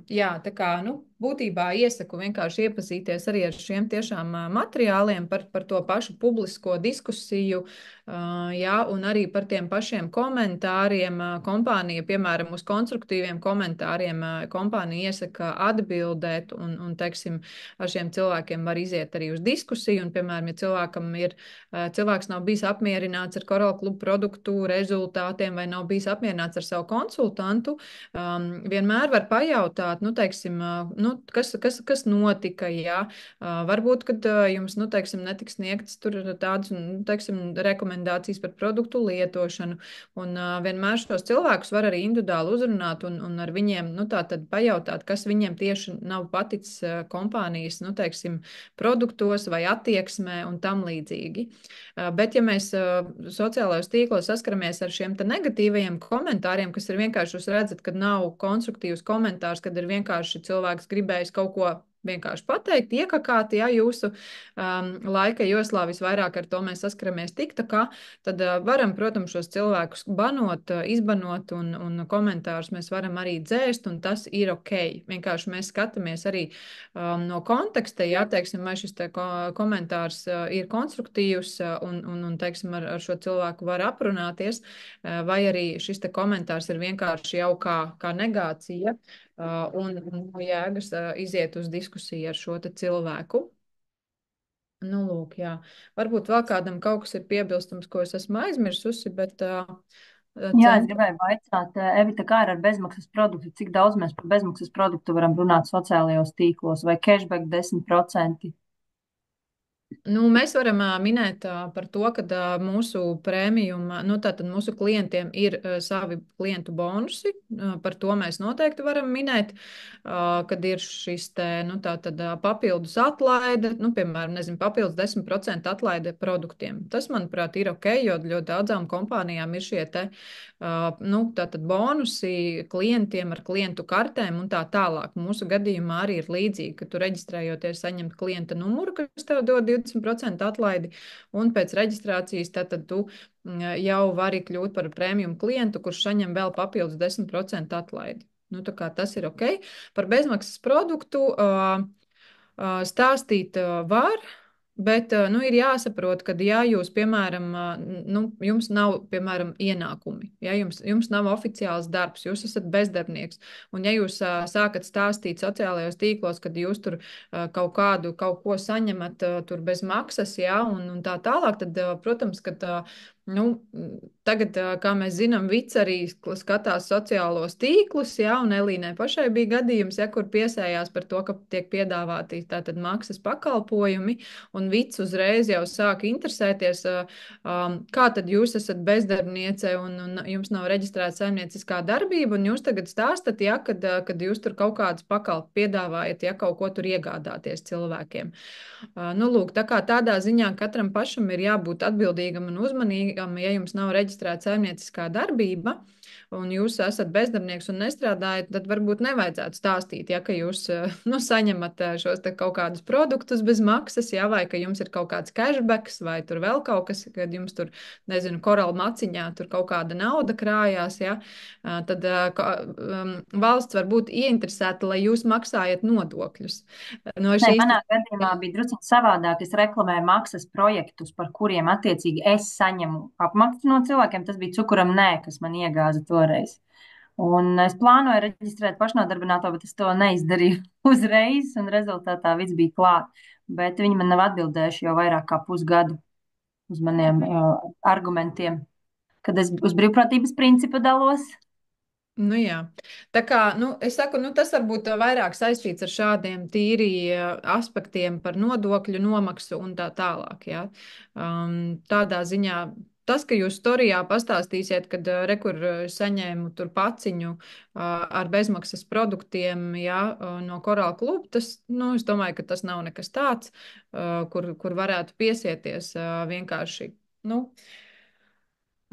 jā, tā kā, nu, būtībā iesaku vienkārši iepazīties arī ar šiem tiešām materiāliem par to pašu publisko diskusiju, jā, un arī par tiem pašiem komentāriem. Kompānija, piemēram, uz konstruktīviem komentāriem kompānija iesaka atbildēt, un teiksim, ar šiem cilvēkiem var iziet arī uz diskusiju, un, piemēram, ja cilvēks nav bijis apmierināts ar Coral Club produktu rezultātiem vai nav bijis apmierināts ar savu konsultantu, vienmēr var pajautāt, nu, teiksim, nu, kas notika, jā. Varbūt, kad jums, nu, teiksim, netiks sniegts tur tādas, nu, teiksim, rekomendācijas par produktu lietošanu, un vienmēr šos cilvēkus var arī individuāli uzrunāt un ar viņiem, nu, tā tad pajautāt, kas viņiem tieši nav paticis kompānijas, nu, teiksim, produktos vai attieksmē un tam līdzīgi. Bet, ja mēs sociālajos tīklos saskaramies ar šiem te negatīvajiem komentāriem, kas ir vienkārši, jūs redzat, kad nav konstruktīvs komentārs, kad ir vienkārši cilvēks gribējis kaut ko vienkārši pateikt, iekakāt, ja jūsu laika joslā visvairāk ar to mēs saskaramies tik tā kā, tad varam, protams, šos cilvēkus banot, izbanot un komentārus mēs varam arī dzēst, un tas ir ok. Vienkārši mēs skatāmies arī no konteksta, ja, teiksim, vai šis te komentārs ir konstruktīvs un teiksim, ar šo cilvēku var aprunāties, vai arī šis te komentārs ir vienkārši jau kā negācija, un no jēgas iziet uz diskusiju ar šo te cilvēku. Nu, lūk, jā. Varbūt vēl kādam kaut kas ir piebilstams, ko es esmu aizmirsusi, bet Jā, es gribēju vaicāt, Evita, kā ir ar bezmaksas produktu? Cik daudz mēs par bezmaksas produktu varam runāt sociālajos tīklos? Vai cashback 10%? Nu, mēs varam minēt par to, ka mūsu prēmijuma, nu, tātad mūsu klientiem ir savi klientu bonusi. Par to mēs noteikti varam minēt, kad ir šis te, nu, tātad papildus atlaide, nu, piemēram, nezinu, papildus 10% atlaide produktiem. Tas, manuprāt, ir ok, jo ļoti daudzām kompānijām ir šie te, nu, tātad bonusi klientiem ar klientu kartēm un tā tālāk. Mūsu gadījumā arī ir līdzīgi, ka tu reģistrējoties saņemt klienta numuru, kas tev dod 20% atlaidi, un pēc reģistrācijas tad tu jau vari kļūt par prēmijum klientu, kurš saņem vēl papildus 10% atlaidi. Nu, tā kā tas ir ok. Par bezmaksas produktu stāstīt var, bet nu, ir jāsaprot, ka, ja jūs, piemēram, nu, jums nav, piemēram, ienākumi, ja jums nav oficiāls darbs, jūs esat bezdarbnieks, un ja jūs sākat stāstīt sociālajos tīklos, kad jūs tur kaut ko saņemat tur bez maksas, ja, un tā tālāk, tad, protams, ka Nu, tagad, kā mēs zinām, Vits arī skatās sociālos tīklus, jā, un Elīnai pašai bija gadījums, ja, kur piesējās par to, ka tiek piedāvāti tātad maksas pakalpojumi, un Vits uzreiz jau sāka interesēties, kā tad jūs esat bezdarbniece un jums nav reģistrēta saimnieciskā darbība, un jūs tagad stāstat, ja, kad jūs tur kaut kādas piedāvājat, ja kaut ko tur iegādāties cilvēkiem. Nu, lūk, tā kā tādā ziņā katram pašam ir jābūt atbildīgam un uzmanīgam, ja jums nav reģistrēta saimnieciskā darbība un jūs esat bezdarbnieks un nestrādājat, tad varbūt nevajadzētu stāstīt, ja, ka jūs nu, saņemat šos kaut kādus produktus bez maksas, ja, vai ka jums ir kaut kāds cashbacks vai tur vēl kaut kas, kad jums tur, nezinu, korāla maciņā tur kaut kāda nauda krājās, ja, tad valsts var būt ieinteresēta, lai jūs maksājat nodokļus. No Nē, šīs manā gadījumā bija drusku savādāk. Es reklamēju maksas projektus, par kuriem attiecīgi es saņemu apmaksu no cilvēkiem. Tas bija cukuram nē, kas man iegāza toreiz. Un es plānoju reģistrēt pašnodarbināto, bet es to neizdarīju uzreiz, un rezultātā viss bija klāt. Bet viņi man nav atbildējuši jau vairāk kā pusgadu uz maniem argumentiem, kad es uz brīvprātības principu dalos. Nu, jā. Tā kā es saku, tas varbūt vairāk saistīts ar šādiem tīri aspektiem par nodokļu nomaksu un tā tālāk. Ja. Tādā ziņā tas, ka jūs storijā pastāstīsiet, kad rekur saņēmu tur paciņu ar bezmaksas produktiem ja, no Korāla kluba, tas, es domāju, ka tas nav nekas tāds, kur varētu piesieties vienkārši.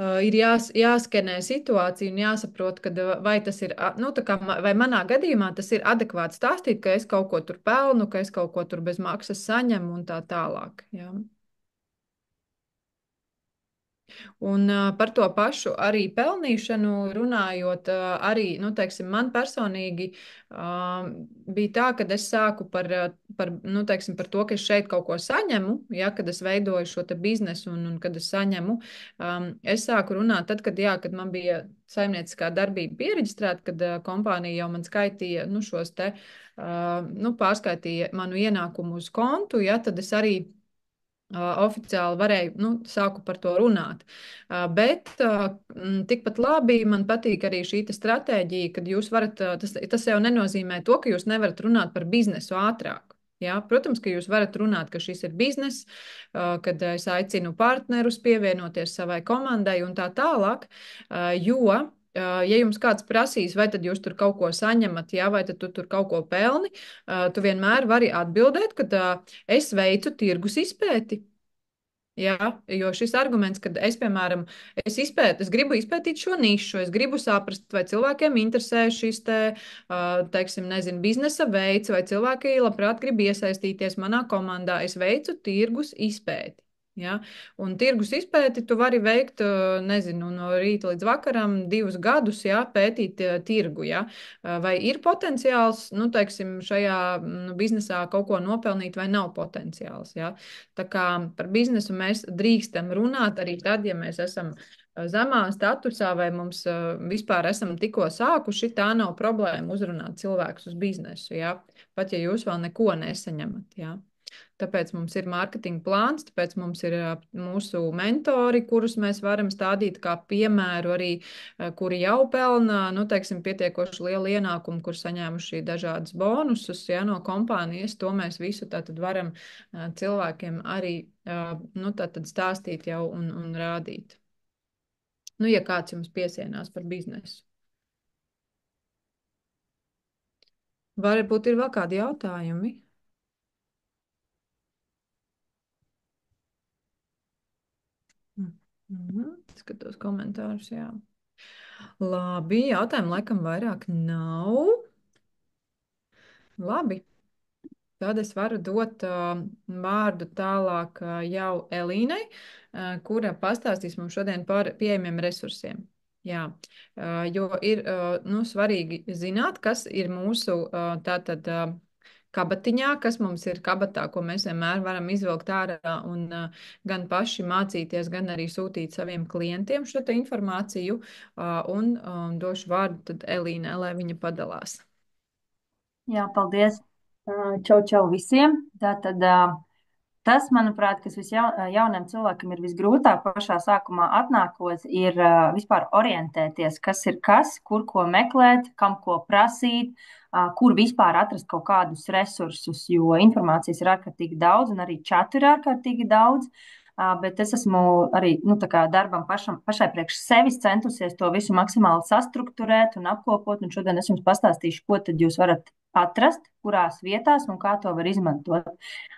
Ir jāskenē situācija un jāsaprot, vai tas ir, vai manā gadījumā tas ir adekvāti stāstīt, ka es kaut ko tur pelnu, ka es kaut ko tur bez maksas saņemu un tā tālāk. Jā. Un par to pašu arī pelnīšanu runājot, arī, teiksim, man personīgi bija tā, ka es sāku teiksim, par to, ka es šeit kaut ko saņemu, ja, kad es veidoju šo te biznesu un kad es saņemu, es sāku runāt tad, kad man bija saimnieciskā darbība pieregistrēta, kad kompānija jau man skaitīja, šos te, pārskaitīja manu ienākumu uz kontu, ja, tad es arī oficiāli varēju, sāku par to runāt. Bet tikpat labi man patīk arī šī stratēģija, kad jūs varat, tas jau nenozīmē to, ka jūs nevarat runāt par biznesu ātrāk. Ja? Protams, ka jūs varat runāt, ka šis ir bizness, kad es aicinu partnerus pievienoties savai komandai un tā tālāk, jo ja jums kāds prasīs, vai tad jūs tur kaut ko saņemat, ja, vai tad tu tur kaut ko pelni, tu vienmēr vari atbildēt, ka es veicu tirgus izpēti. Jā, jo šis arguments, kad es, piemēram, es gribu izpētīt šo nišu, es gribu saprast, vai cilvēkiem interesē šis te, teiksim, nezinu, biznesa veids, vai cilvēki labprāt grib iesaistīties manā komandā. Es veicu tirgus izpēti. Ja? Un tirgus izpēti tu vari veikt, nezinu, no rīta līdz vakaram 2 gadus, ja? Pētīt tirgu. Ja? Vai ir potenciāls, teiksim, šajā biznesā kaut ko nopelnīt, vai nav potenciāls. Ja? Tā kā par biznesu mēs drīkstam runāt arī tad, ja mēs esam zemā statusā vai mums vispār esam tikko sākuši, tā nav problēma uzrunāt cilvēkus uz biznesu, ja? Pat ja jūs vēl neko nesaņemat. Ja? Tāpēc mums ir mārketinga plāns, tāpēc mums ir mūsu mentori, kurus mēs varam stādīt kā piemēru arī, kuri jau pelna, teiksim, pietiekoši lielu ienākumu, kur saņēmuši dažādas bonusus, ja, no kompānijas. To mēs visu tātad varam cilvēkiem arī, tātad stāstīt jau un rādīt. Ja kāds jums piesienās par biznesu. Varbūt ir vēl kādi jautājumi? Skatos komentārus, jā. Labi, jautājumu laikam vairāk nav. Labi. Tad es varu dot vārdu tālāk jau Elīnai, kura pastāstīs mums šodien par pieejamiem resursiem. Jā, jo ir svarīgi zināt, kas ir mūsu tātad kabatiņā, kas mums ir kabatā, ko mēs vienmēr varam izvilkt ārā un gan paši mācīties, gan arī sūtīt saviem klientiem šo te informāciju. Un došu vārdu tad Elīnai, lai viņa padalās. Jā, paldies. Čau, čau visiem. Tātad Tas, manuprāt, kas jauniem cilvēkiem ir visgrūtāk pašā sākumā atnākot, ir vispār orientēties, kas ir kas, kur ko meklēt, kam ko prasīt, kur vispār atrast kaut kādus resursus, jo informācijas ir ārkārtīgi daudz un arī čatu ir ārkārtīgi daudz. Bet es esmu arī tā kā darbam pašai priekš sevis centusies to visu maksimāli sastrukturēt un apkopot. Un šodien es jums pastāstīšu, ko tad jūs varat atrast, kurās vietās un kā to var izmantot.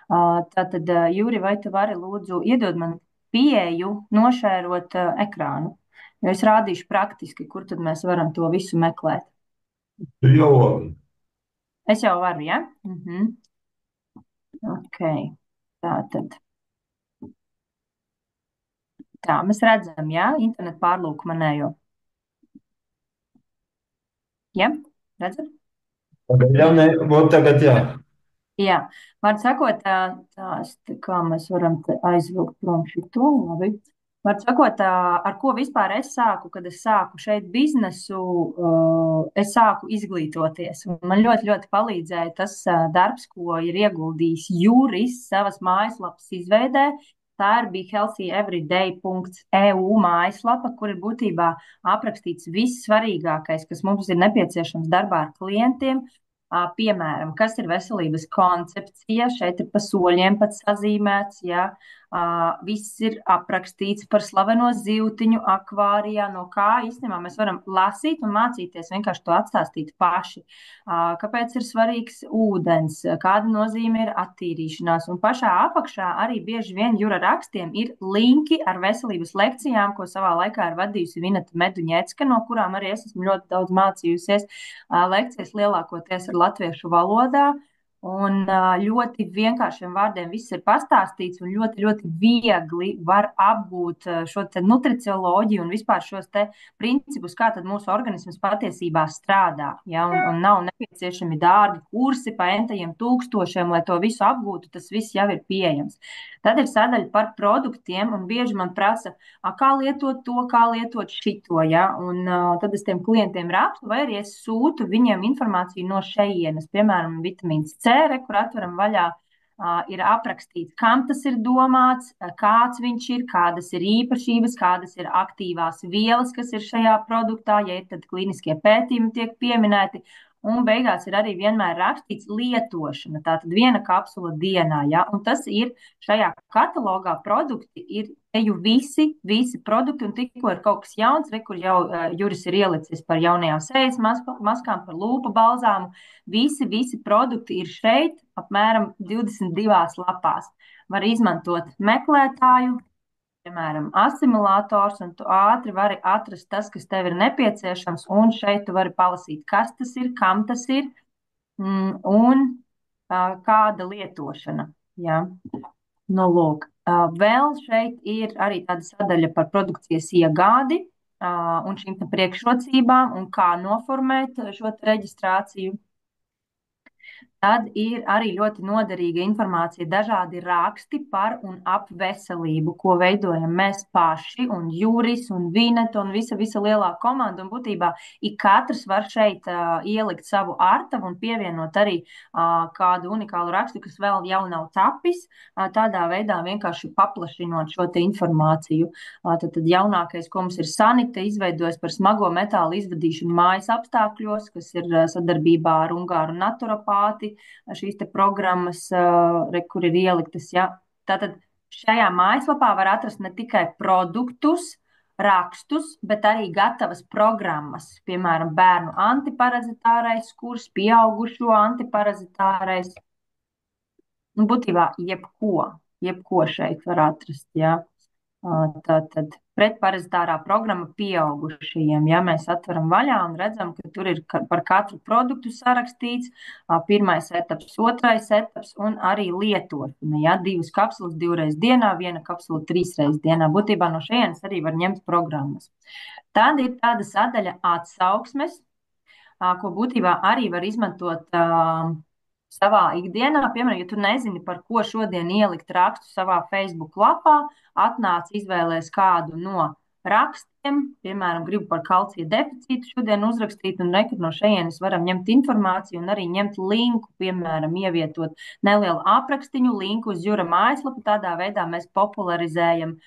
Tātad, Jūri, vai tu vari lūdzu iedod man pieeju nošērot ekrānu? Jo es rādīšu praktiski, kur tad mēs varam to visu meklēt. Tu jau vari. Es jau varu, ja? Ok. Tātad. Tā, mēs redzam, ja? Internetu pārlūku manējo. Ja? Redzat? Jā, nē, tagad jā. Jā, var sakot, kā mēs varam aizvilkt prom šito, labi. Var sakot, ar ko vispār es sāku, kad es sāku šeit biznesu, es sāku izglītoties. Un man ļoti, ļoti palīdzēja tas darbs, ko ir ieguldījis Jūris savas mājaslapas izveidē. Tā ir behealthyeveryday.eu mājaslapa, kur ir būtībā aprakstīts viss svarīgākais, kas mums ir nepieciešams darbā ar klientiem. Piemēram, kas ir veselības koncepcija, šeit ir pa soļiem pat sazīmēts, ja viss ir aprakstīts par slaveno zivtiņu akvārijā, no kā īstenībā mēs varam lasīt un mācīties vienkārši to atstāstīt paši. Kāpēc ir svarīgs ūdens, kāda nozīme ir attīrīšanās, un pašā apakšā arī bieži vien Jūra rakstiem ir linki ar veselības lekcijām, ko savā laikā ir vadījusi Vineta Meduņecka, no kurām arī es esmu ļoti daudz mācījusies. Lekcijas lielākoties ir latviešu valodā. Un ļoti vienkāršiem vārdiem viss ir pastāstīts un ļoti, ļoti viegli var apgūt šo te nutricioloģiju un vispār šos te principus, kā tad mūsu organisms patiesībā strādā. Ja? Un nav nepieciešami dārgi kursi pa entajiem tūkstošiem, lai to visu apgūtu, tas viss jau ir pieejams. Tad ir sadaļa par produktiem un bieži man prasa, kā lietot to, kā lietot šito. Ja? Un tad es tiem klientiem rakstu vai arī es sūtu viņiem informāciju no šejienes, piemēram, vitamīns C, kur atveram vaļā, ir aprakstīts, kam tas ir domāts, kāds viņš ir, kādas ir īpašības, kādas ir aktīvās vielas, kas ir šajā produktā, ja ir tad klīniskie pētījumi tiek pieminēti. Un beigās ir arī vienmēr rakstīts lietošana, tātad 1 kapsula dienā, ja, un tas ir šajā katalogā produkti ir eju visi produkti, un tikko ir kaut kas jauns, kur jau Juris ir ielicis par jaunajām sejas maskām, par lūpu balzāmu. Visi produkti ir šeit, apmēram 22 lapās. Var izmantot meklētāju, piemēram, asimilators, un tu ātri vari atrast tas, kas tev ir nepieciešams, un šeit tu vari palasīt, kas tas ir, kam tas ir, un kāda lietošana. Ja? Nu, lūk. Vēl šeit ir arī tāda sadaļa par produkcijas iegādi un šīm priekšrocībām un kā noformēt šo reģistrāciju. Tad ir arī ļoti noderīga informācija, dažādi raksti par un ap veselību, ko veidojam mēs paši, un Jūris, un Vineta, un visa lielā komanda. Un būtībā ik katrs var šeit ielikt savu artavu un pievienot arī kādu unikālu rakstu, kas vēl jau nav tapis, tādā veidā vienkārši paplašinot šo te informāciju. Tad jaunākais, ko mums ir Sanita izveidojis par smago metālu izvadīšanu mājas apstākļos, kas ir sadarbībā ar Ungāru naturopāti. Šīs te programmas, kur ir ieliktas. Ja? Tātad šajā mājaslapā var atrast ne tikai produktus, rakstus, bet arī gatavas programmas. Piemēram, bērnu antiparazitārais kurs, pieaugušo antiparazitārais. Un būtībā jebko šeit var atrast. Ja? Tātad pretparazitārā programma pieaugušajiem. Ja mēs atveram vaļā un redzam, ka tur ir par katru produktu sarakstīts, 1. etaps, 2. etaps un arī lietošana. Ja? 2 kapsulas 2 reizes dienā, 1 kapsula 3 reizes dienā. Būtībā no šejienes arī var ņemt programmas. Tad ir tāda sadaļa atsauksmes, ko būtībā arī var izmantot savā ikdienā. Piemēram, ja tu nezini, par ko šodien ielikt rakstu savā Facebook lapā, atnāc izvēlēs kādu no rakstiem, piemēram, gribu par kalcija deficītu šodien uzrakstīt, un rekur no šejienes varam ņemt informāciju un arī ņemt linku, piemēram, ievietot nelielu aprakstiņu, linku uz Jura mājaslapu. Tādā veidā mēs popularizējam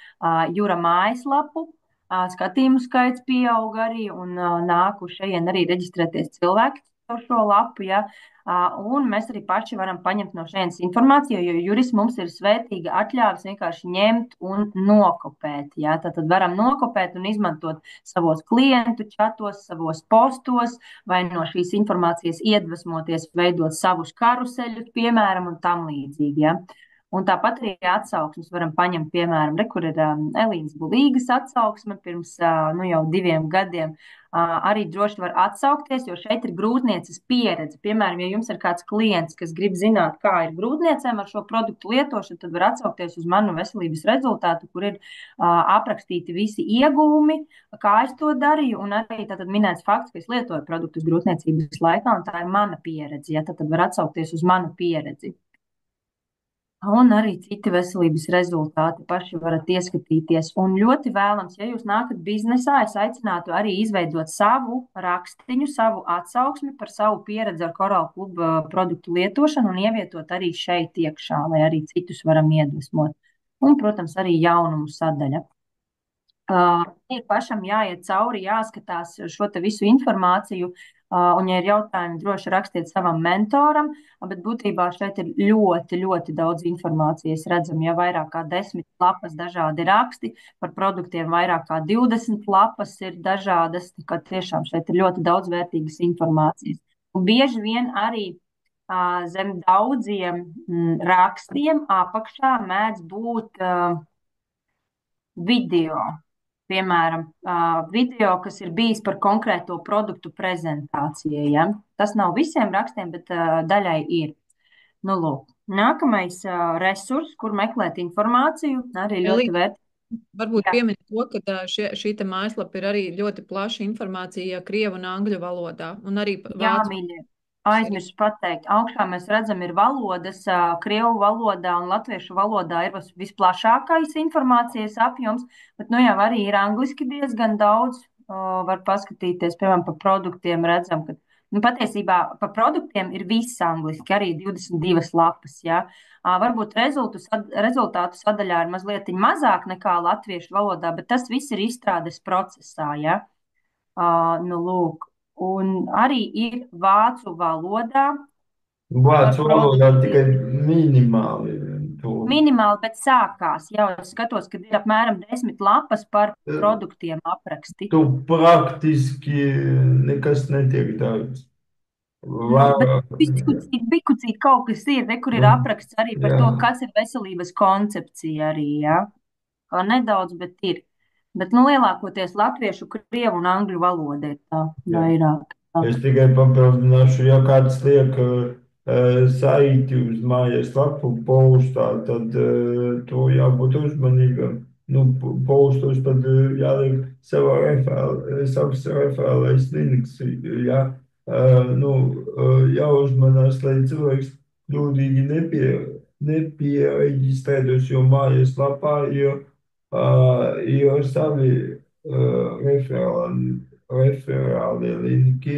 Jura mājaslapu. Skatījumu skaits pieaug arī un nāk uz šejien arī reģistrēties cilvēki ar šo lapu, ja. Un mēs arī paši varam paņemt no šejienes informāciju, jo Juris mums ir svētīga atļāvis vienkārši ņemt un nokopēt, ja. Tad varam nokopēt un izmantot savos klientu čatos, savos postos, vai no šīs informācijas iedvesmoties, veidot savus karuseļus, piemēram, un tam līdzīgi, ja. Un tāpat arī atsauksmes varam paņemt, piemēram, kur ir Elīnas Bulīgas atsauksme pirms jau 2 gadiem. Arī droši var atsaukties, jo šeit ir grūtnieces pieredze. Piemēram, ja jums ir kāds klients, kas grib zināt, kā ir grūtniecēm ar šo produktu lietošanu, tad var atsaukties uz manu veselības rezultātu, kur ir aprakstīti visi ieguvumi, kā es to darīju, un arī tātad minēts fakts, ka es lietoju produktus grūtniecības laikā, un tā ir mana pieredze. Ja, tad var atsaukties uz manu pieredzi. Un arī citi veselības rezultāti paši varat ieskatīties. Un ļoti vēlams, ja jūs nākat biznesā, es aicinātu arī izveidot savu rakstiņu, savu atsauksmi par savu pieredzi ar Coral Club produktu lietošanu un ievietot arī šeit iekšā, lai arī citus varam iedvesmot. Un, protams, arī jaunumu sadaļa. Ir pašam jāiet cauri, jāskatās šo te visu informāciju, un, ja ir jautājumi, droši rakstiet savam mentoram, bet būtībā šeit ir ļoti, ļoti daudz informācijas. Redzam, ja vairāk kā 10 lapas dažādi raksti, par produktiem vairāk kā 20 lapas ir dažādas, tā kā tiešām šeit ir ļoti daudz vērtīgas informācijas. Un bieži vien arī zem daudziem rakstiem apakšā mēdz būt video. Piemēram, video, kas ir bijis par konkrēto produktu prezentācijai. Ja? Tas nav visiem rakstiem, bet daļai ir. Nu, lūk. Nākamais resurs, kur meklēt informāciju, arī ļoti vērtīgi. Varbūt piemini to, ka šī te mājaslapa ir arī ļoti plaša informācija krievu un angļu valodā. Un arī Jā, mīļie. Aizmirsu pateikt, augšā mēs redzam, ir valodas, krievu valodā un latviešu valodā ir visplašākais informācijas apjoms, bet nu jau arī ir angliski diezgan daudz, var paskatīties, piemēram, par produktiem redzam, ka patiesībā par produktiem ir viss angliski, arī 22 lapas, ja. Varbūt rezultātu sadaļā ir mazliet mazāk nekā latviešu valodā, bet tas viss ir izstrādes procesā, ja. Nu, lūk. Un arī ir vācu valodā. Vācu valodā tikai minimāli. Minimāli, bet sākās. Jau es skatos, ka ir apmēram 10 lapas par produktiem apraksti. Tu praktiski nekas netiek darīts. Bikucīt kaut kas ir, kur ir apraksts arī par to, kas ir veselības koncepcija arī, jā. Kā nedaudz, bet ir. Bet, lielākoties latviešu, krievu un angļu valoda ir tā vairāk. Es tikai papildināšu, ja kāds liek saiti uz mājas lapu postā, tad to jābūt uzmanīgam. Postos tad jāliek savs referālais links, ja. Jāuzmanās, lai cilvēks kļūdīgi nepiereģistrētos jau mājas lapā, jo savi referālie linki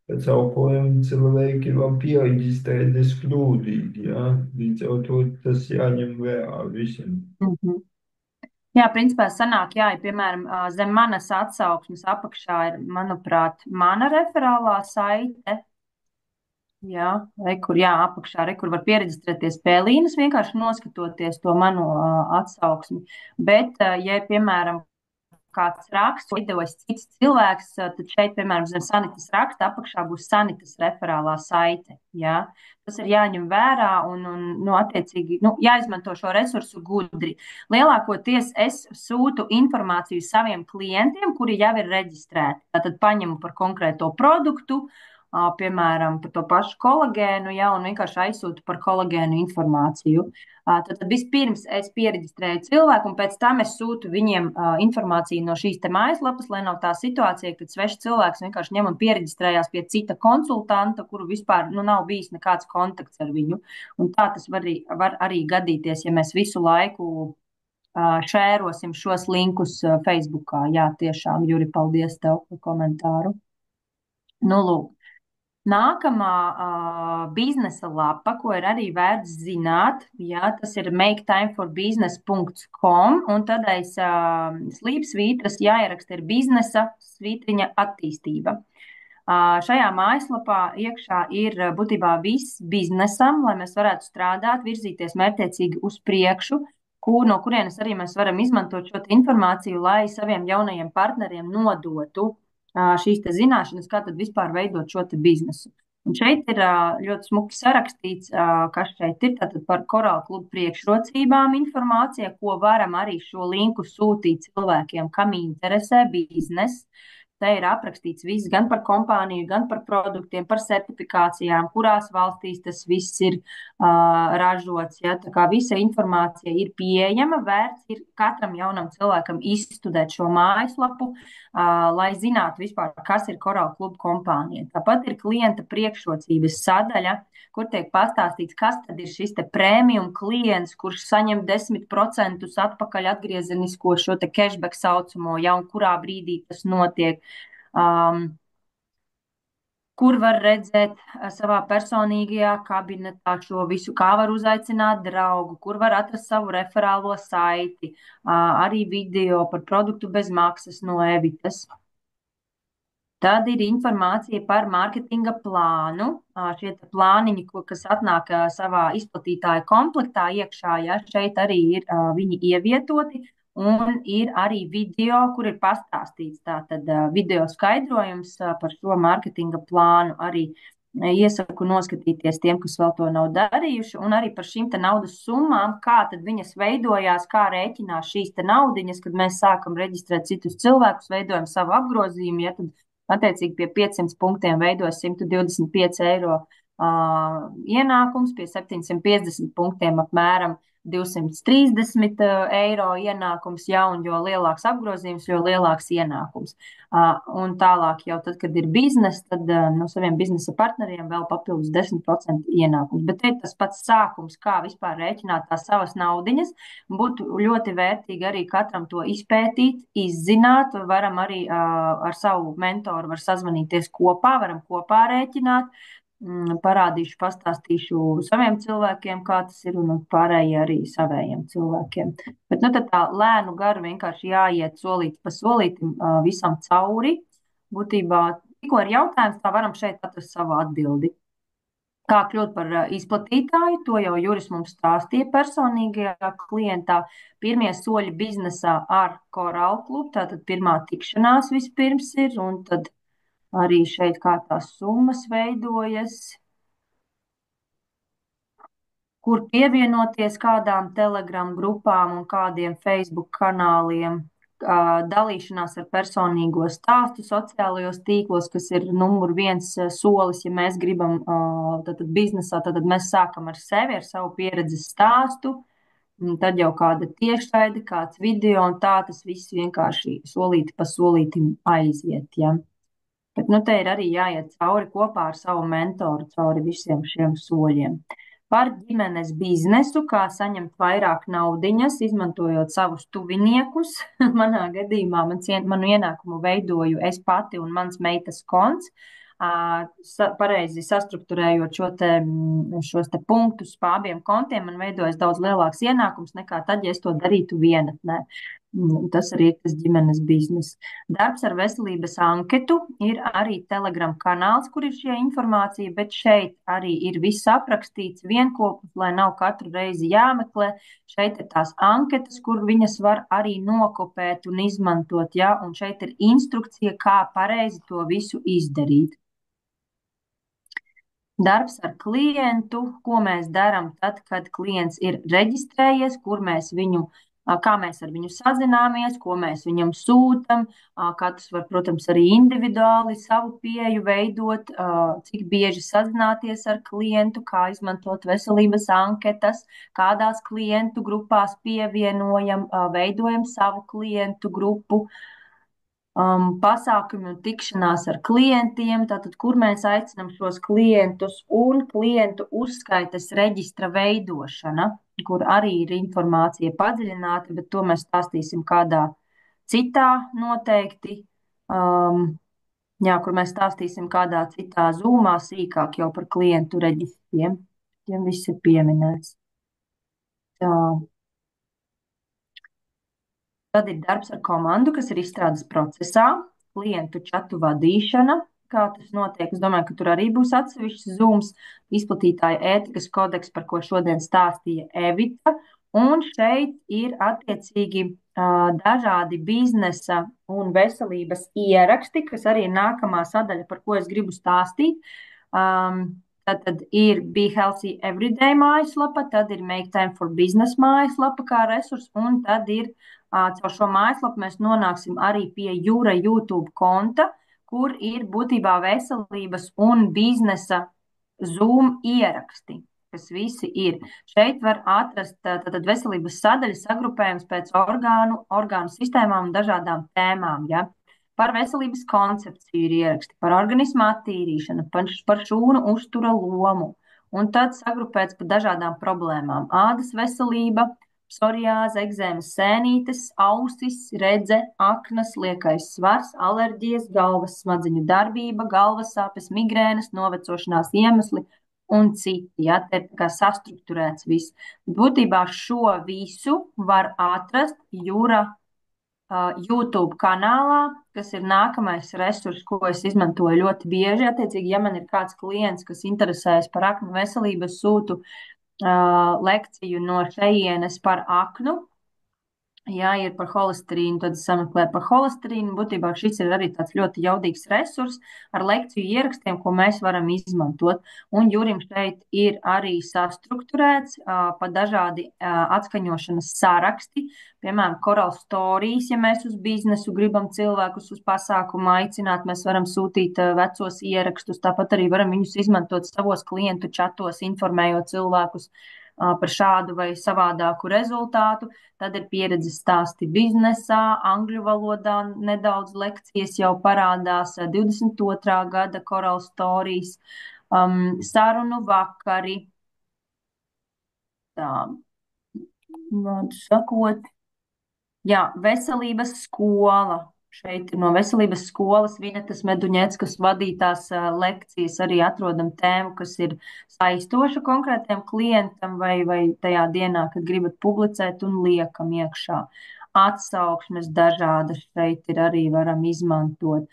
pēc aukoliem cilvēki var piereģistrēties kļūdīgi, ja? Līdz ar to tas jāņem vērā visiem. Jā, principā sanāk, ja, piemēram, zem manas atsauksmes apakšā ir, manuprāt, mana referālā saite. Jā, apakšā, kur var pieregistrēties pēlīnas, vienkārši noskatoties to manu atsauksmi. Bet, ja, piemēram, kāds raksts, ko ideojas cits cilvēks, tad šeit, piemēram, zem Sanitas raksta apakšā būs Sanitas referālā saite. Ja? Tas ir jāņem vērā un attiecīgi, jāizmanto šo resursu gudri. Lielākoties es sūtu informāciju saviem klientiem, kuri jau ir reģistrēti. Tātad paņemu par konkrēto produktu, piemēram, par to pašu kolagēnu, ja, un vienkārši aizsūtu par kolagēnu informāciju. Tad vispirms es piereģistrēju cilvēku, un pēc tam es sūtu viņiem informāciju no šīs te mājaslapas, lai nav tā situācija, kad svešs cilvēks vienkārši ņem un piereģistrējās pie cita konsultanta, kuru vispār nav bijis nekāds kontakts ar viņu. Un tā tas var arī gadīties, ja mēs visu laiku šērosim šos linkus Facebookā. Jā, tiešām, Juri, paldies tev par komentāru. Nu, lūk. Nākamā biznesa lapa, ko ir arī vērts zināt, jā, tas ir maketimeforbusiness.com, un tad aiz slīpsvītras jāieraksta ir biznesa svītriņa attīstība. Šajā mājaslapā iekšā ir būtībā viss biznesam, lai mēs varētu strādāt, virzīties mērķtiecīgi uz priekšu, no kurienes arī mēs varam izmantot šo informāciju, lai saviem jaunajiem partneriem nodotu šīs zināšanas, kā tad vispār veidot šo biznesu. Un šeit ir ļoti smuki sarakstīts, kas šeit ir tātad par korāla klubu priekšrocībām informācija, ko varam arī šo linku sūtīt cilvēkiem, kam interesē bizness. Te ir aprakstīts viss gan par kompāniju, gan par produktiem, par certifikācijām, kurās valstīs tas viss ir ražots. Ja? Tā kā visa informācija ir pieejama, vērts ir katram jaunam cilvēkam izstudēt šo mājaslapu, lai zinātu vispār, kas ir korāla klubu kompānija. Tāpat ir klienta priekšrocības sadaļa, kur tiek pastāstīts, kas tad ir šis te premium klients, kurš saņem 10% atpakaļ atgriezenisko šo te cashback saucamo, ja, un kurā brīdī tas notiek. Kur var redzēt savā personīgajā kabinetā šo visu, kā var uzaicināt draugu, kur var atrast savu referālo saiti, arī video par produktu bez maksas no Evitas. Tad ir informācija par mārketinga plānu. Šie plāniņi, kas atnāk savā izplatītāja komplektā iekšā, ja šeit arī ir viņi ievietoti. Un ir arī video, kur ir pastāstīts tātad video skaidrojums par šo mārketinga plānu. Arī iesaku noskatīties tiem, kas vēl to nav darījuši, un arī par šīm te naudas summām, kā tad viņas veidojās, kā rēķinās šīs te naudiņas, kad mēs sākam reģistrēt citus cilvēkus, veidojam savu apgrozījumu, ja tad attiecīgi pie 500 punktiem veidos 125 eiro ienākums, pie 750 punktiem apmēram 230 eiro ienākums, ja, un jo lielāks apgrozījums, jo lielāks ienākums. Un tālāk jau tad, kad ir biznes, tad no saviem biznesa partneriem vēl papildus 10% ienākums. Bet te ir tas pats sākums, kā vispār rēķināt tās savas naudiņas. Būtu ļoti vērtīgi arī katram to izpētīt, izzināt. Varam arī ar savu mentoru var sazvanīties kopā, varam kopā rēķināt. Parādīšu, pastāstīšu saviem cilvēkiem, kā tas ir, un pārējie arī savējiem cilvēkiem. Bet nu tad tā lēnu garu vienkārši jāiet solīti pa solītim visam cauri. Būtībā, tikko ir jautājums, tā varam šeit atrast savu atbildi. Kā kļūt par izplatītāju, to jau Juris mums stāstīja personīgajā klientā. Pirmie soļi biznesā ar korāla klubu, tātad pirmā tikšanās vispirms ir, un tad arī šeit kā tās summas veidojas, kur pievienoties kādām Telegram grupām un kādiem Facebook kanāliem, dalīšanās ar personīgo stāstu sociālajos tīklos, kas ir numur 1 solis, ja mēs gribam tātad biznesā, tad mēs sākam ar sevi, ar savu pieredzes stāstu, tad jau kāda tiešraide, kāds video, un tā tas viss vienkārši solīti pa solītim aiziet, ja. Bet nu te ir arī jāiet cauri kopā ar savu mentoru, cauri visiem šiem soļiem. Par ģimenes biznesu, kā saņemt vairāk naudiņas, izmantojot savus tuviniekus. Manā gadījumā manu ienākumu veidoju es pati un mans meitas konts. Pareizi sastrukturējot šos te punktus pa abiem kontiem, man veidojas daudz lielāks ienākums nekā tad, ja es to darītu vienatnē. Tas arī ir tas ģimenes biznes. Darbs ar veselības anketu ir arī Telegram kanāls, kur ir šī informācija, bet šeit arī ir viss aprakstīts vienkopus, lai nav katru reizi jāmeklē. Šeit ir tās anketas, kur viņas var arī nokopēt un izmantot, ja, un šeit ir instrukcija, kā pareizi to visu izdarīt. Darbs ar klientu, ko mēs darām tad, kad klients ir reģistrējies, kā mēs ar viņu sazināmies, ko mēs viņam sūtam, katrs var, protams, arī individuāli savu pieeju veidot, cik bieži sazināties ar klientu, kā izmantot veselības anketas, kādās klientu grupās pievienojam, veidojam savu klientu grupu. pasākumi un tikšanās ar klientiem, tātad, kur mēs aicinām šos klientus un klientu uzskaites reģistra veidošana, kur arī ir informācija padziļināta, bet to mēs stāstīsim kādā citā noteikti. Jā, kur mēs stāstīsim kādā citā zūmā sīkāk jau par klientu reģistriem. Tiem viss ir pieminēts. Tā. Tad ir darbs ar komandu, kas ir izstrādes procesā, klientu čatu vadīšana, kā tas notiek. Es domāju, ka tur arī būs atsevišķs zūms, izplatītāja ētikas kodeks, par ko šodien stāstīja Evita. Un šeit ir attiecīgi dažādi biznesa un veselības ieraksti, kas arī ir nākamā sadaļa, par ko es gribu stāstīt. Tad ir Be Healthy Everyday mājaslapa, tad ir Make Time for Business mājaslapa kā resurs, un tad ir caur šo mājaslapu mēs nonāksim arī pie Jūra YouTube konta, kur ir būtībā veselības un biznesa Zoom ieraksti, kas visi ir. Šeit var atrast tātad veselības sadaļas sagrupējums pēc orgānu sistēmām un dažādām tēmām, ja. Par veselības koncepciju ir ieraksti, par organismu attīrīšanu, par šūnu uztura lomu, un tad sagrupēts par dažādām problēmām. Ādas veselība, psoriāze, ekzēmas sēnītes, ausis, redze, aknas, liekais svars, alerģijas, galvas smadzeņu darbība, galvas sāpes, migrēnas, novecošanās iemesli un citi. Ja, te ir kā sastrukturēts viss. Būtībā šo visu var atrast Jūra YouTube kanālā, kas ir nākamais resurs, ko es izmantoju ļoti bieži. Attiecīgi, ja man ir kāds klients, kas interesējas par aknu veselību, es sūtu lekciju no šejienes par aknu. Ja ir par holesterīnu, tad sameklē par holesterīnu. Būtībā šis ir arī tāds ļoti jaudīgs resurs ar lekciju ierakstiem, ko mēs varam izmantot. Un Jurim šeit ir arī sastrukturēts pa dažādi atskaņošanas saraksti. Piemēram, Coral Stories, ja mēs uz biznesu gribam cilvēkus uz pasākumu aicināt, mēs varam sūtīt vecos ierakstus. Tāpat arī varam viņus izmantot savos klientu čatos, informējot cilvēkus par šādu vai savādāku rezultātu. Tad ir pieredzes stāsti biznesā, angļu valodā nedaudz lekcijas jau parādās, 22. gada Coral Stories, sarunu vakari. Tā, vārdu sakot, jā, veselības skola. Šeit no veselības skolas Vinetas Meduņeckas vadītās lekcijas arī atrodam tēmu, kas ir saistoša konkrētiem klientam vai tajā dienā, kad gribat publicēt un liekam iekšā. Atsauksmes dažādas šeit ir arī varam izmantot.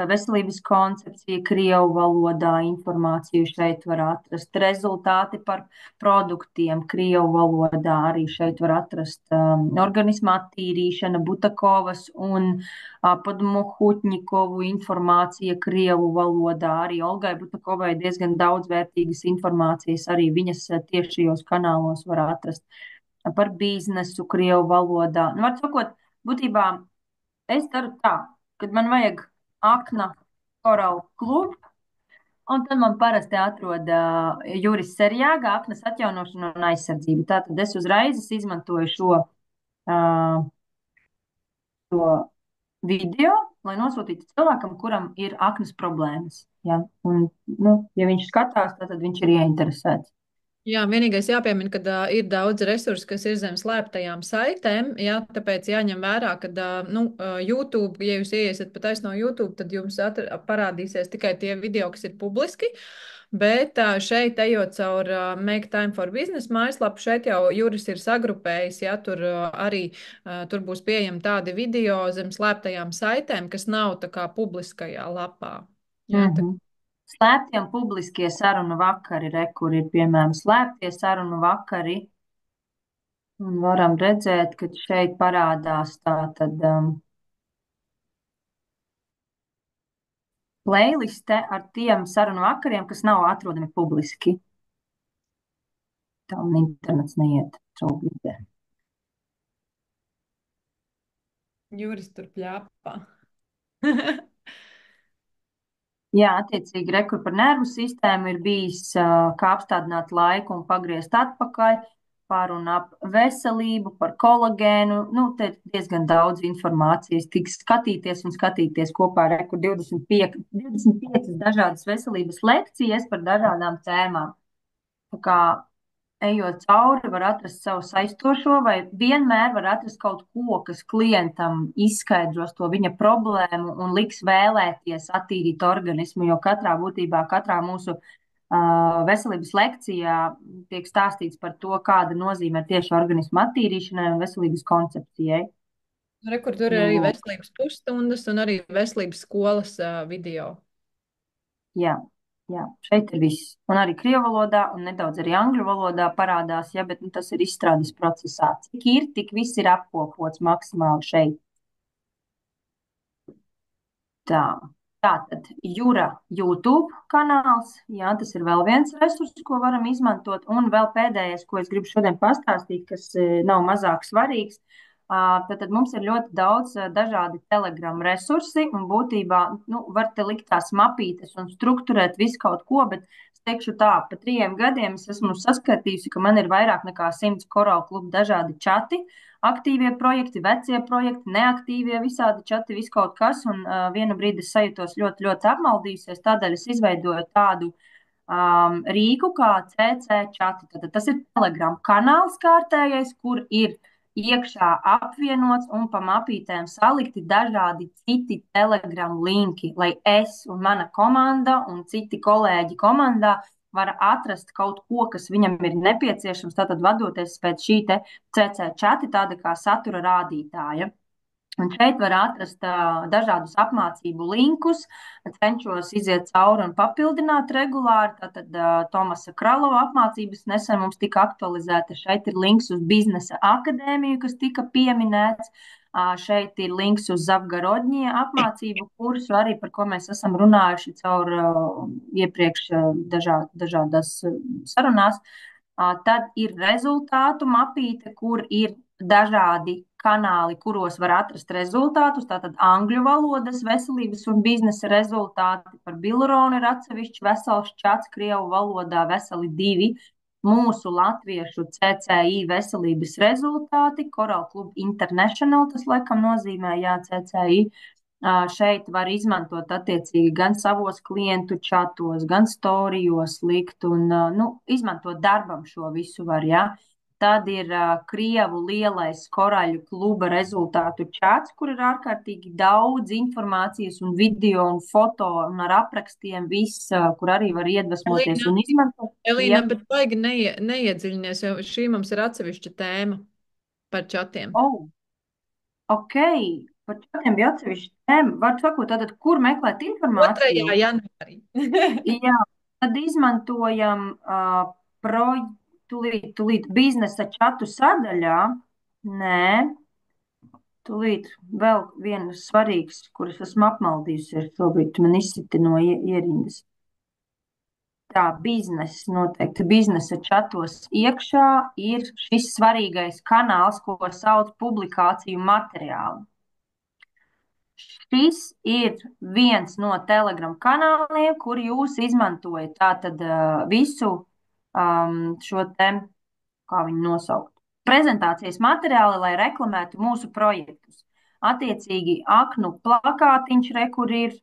Veselības koncepcija Krievu valodā, informāciju šeit var atrast. Rezultāti par produktiem Krievu valodā arī šeit var atrast. Organisma attīrīšana, Butakovas un Podmuhutņikovu informācija Krievu valodā. Arī Olgai Butakovai diezgan daudz vērtīgas informācijas arī viņas tiešajos kanālos var atrast. Par biznesu Krievu valodā. Var sakot, būtībā es daru tā, kad man vajag akna Coral klubu, un tad man parasti atrod Juris Serjāga aknas atjaunošanu un aizsardzību. Tātad es uzreiz izmantoju šo video, lai nosūtītu cilvēkam, kuram ir aknas problēmas. Ja? Un, ja viņš skatās, tad viņš ir ieinteresēts. Jā, vienīgais jāpiemina, ka ir daudz resursu, kas ir zem slēptajām saitēm, jā, tāpēc jāņem vērā, ka YouTube, ja jūs ieiesiet pa taisno YouTube, tad jums parādīsies tikai tie video, kas ir publiski, bet šeit, ejot caur Make Time for Business mājaslapu, šeit jau Juris ir sagrupējis, jā, tur arī tur būs pieejami tādi video zem slēptajām saitēm, kas nav tā kā publiskajā lapā. Jā, Slēptie un publiskie sarunu vakari, kur ir, piemēram, slēptie sarunu vakari. Un varam redzēt, ka šeit parādās tātad playliste ar tiem sarunu vakariem, kas nav atrodami publiski. Tā un internets neiet šobrīd. Juris tur pļāpā. Jā, attiecīgi, rekur par nervu sistēmu ir bijis, kā apstādināt laiku un pagriezt atpakaļ. par un ap veselību, par kolagēnu. Nu, te ir diezgan daudz informācijas. Tik skatīties un skatīties kopā ar 25 dažādas veselības lekcijas par dažādām tēmām. Tā kā ejot cauri, var atrast savu saistošo, vai vienmēr var atrast kaut ko, kas klientam izskaidros to viņa problēmu un liks vēlēties attīrīt organismu, jo katrā mūsu veselības lekcijā tiek stāstīts par to, kāda nozīme ir tieši organismu attīrīšanai un veselības koncepcijai. Kur tur ir arī Jo, veselības pusstundas un arī veselības skolas video. jā, jā, šeit ir viss. Un arī krievu valodā, un nedaudz arī angļu valodā parādās, ja, bet nu, tas ir izstrādes procesā. Cik ir, tik viss ir apkopots maksimāli šeit. Tā. Tātad Jura YouTube kanāls, jā, tas ir vēl viens resurs, ko varam izmantot. Un vēl pēdējais, ko es gribu šodien pastāstīt, kas nav mazāk svarīgs. Tad mums ir ļoti daudz dažādi Telegram resursi, un būtībā var te likt tās mapītes un strukturēt visu kaut ko, bet es teikšu tā, pa 3 gadiem es esmu saskatījusi, ka man ir vairāk nekā 100 korālu klubu dažādi čati, aktīvie projekti, vecie projekti, neaktīvie, visādi čati, viss kaut kas, un vienu brīdi es sajūtos ļoti, ļoti apmaldījusies, tādēļ es izveidoju tādu rīku kā CC čati. Tad tas ir Telegram kanāls kārtējais, kur ir iekšā apvienots un pa mapītēm salikti dažādi citi Telegram linki, lai es un mana komanda un citi kolēģi komandā var atrast kaut ko, kas viņam ir nepieciešams, tātad vadoties pēc šī te CC čati, tāda kā satura rādītāja. Un šeit var atrast dažādus apmācību linkus. Cenšos iziet cauri un papildināt regulāri. Tātad Tomasa Kralova apmācības nesen mums tika aktualizēta. Šeit ir links uz biznesa akadēmiju, kas tika pieminēts. Šeit ir links uz Zavgarodņie apmācību kursu, arī par ko mēs esam runājuši caur iepriekš dažādās sarunās. Tad ir rezultātu mapīte, kur ir dažādi kanāli, kuros var atrast rezultātus. Tātad angļu valodas, veselības un biznesa rezultāti. Par biluronu ir atsevišķi vesels čats, krievu valodā veseli 2. Mūsu latviešu CCI veselības rezultāti, Coral Club International, tas laikam nozīmē, jā, CCI. Šeit var izmantot attiecīgi gan savos klientu čatos, gan storijos likt un izmantot darbam šo visu var, jā. Tad ir Krievu lielais koraļu kluba rezultātu čats, kur ir ārkārtīgi daudz informācijas un video un foto un ar aprakstiem viss, kur arī var iedvesmoties Elīna, un izmantot. Elīna, bet baigi neiedziļinies, jo šī mums ir atsevišķa tēma par čatiem. Oh, ok, par čatiem bija atsevišķa tēma. Var sakot, tātad, kur meklēt 2. informāciju? janvārī. Jā, tad izmantojam tūlīt biznesa čatu sadaļā. Nē, tūlīt vēl viens svarīgs, kurus esmu apmaldījusies šobrīd, man izsiti no ierindas. Tā, biznesa, noteikti biznesa čatos iekšā ir šis svarīgais kanāls, ko sauc publikāciju materiāli. Šis ir viens no Telegram kanāliem, kur jūs izmantojat tātad visu šo te, kā viņu nosaukt, prezentācijas materiāli, lai reklamētu mūsu projektus. Attiecīgi aknu plakātiņš kur ir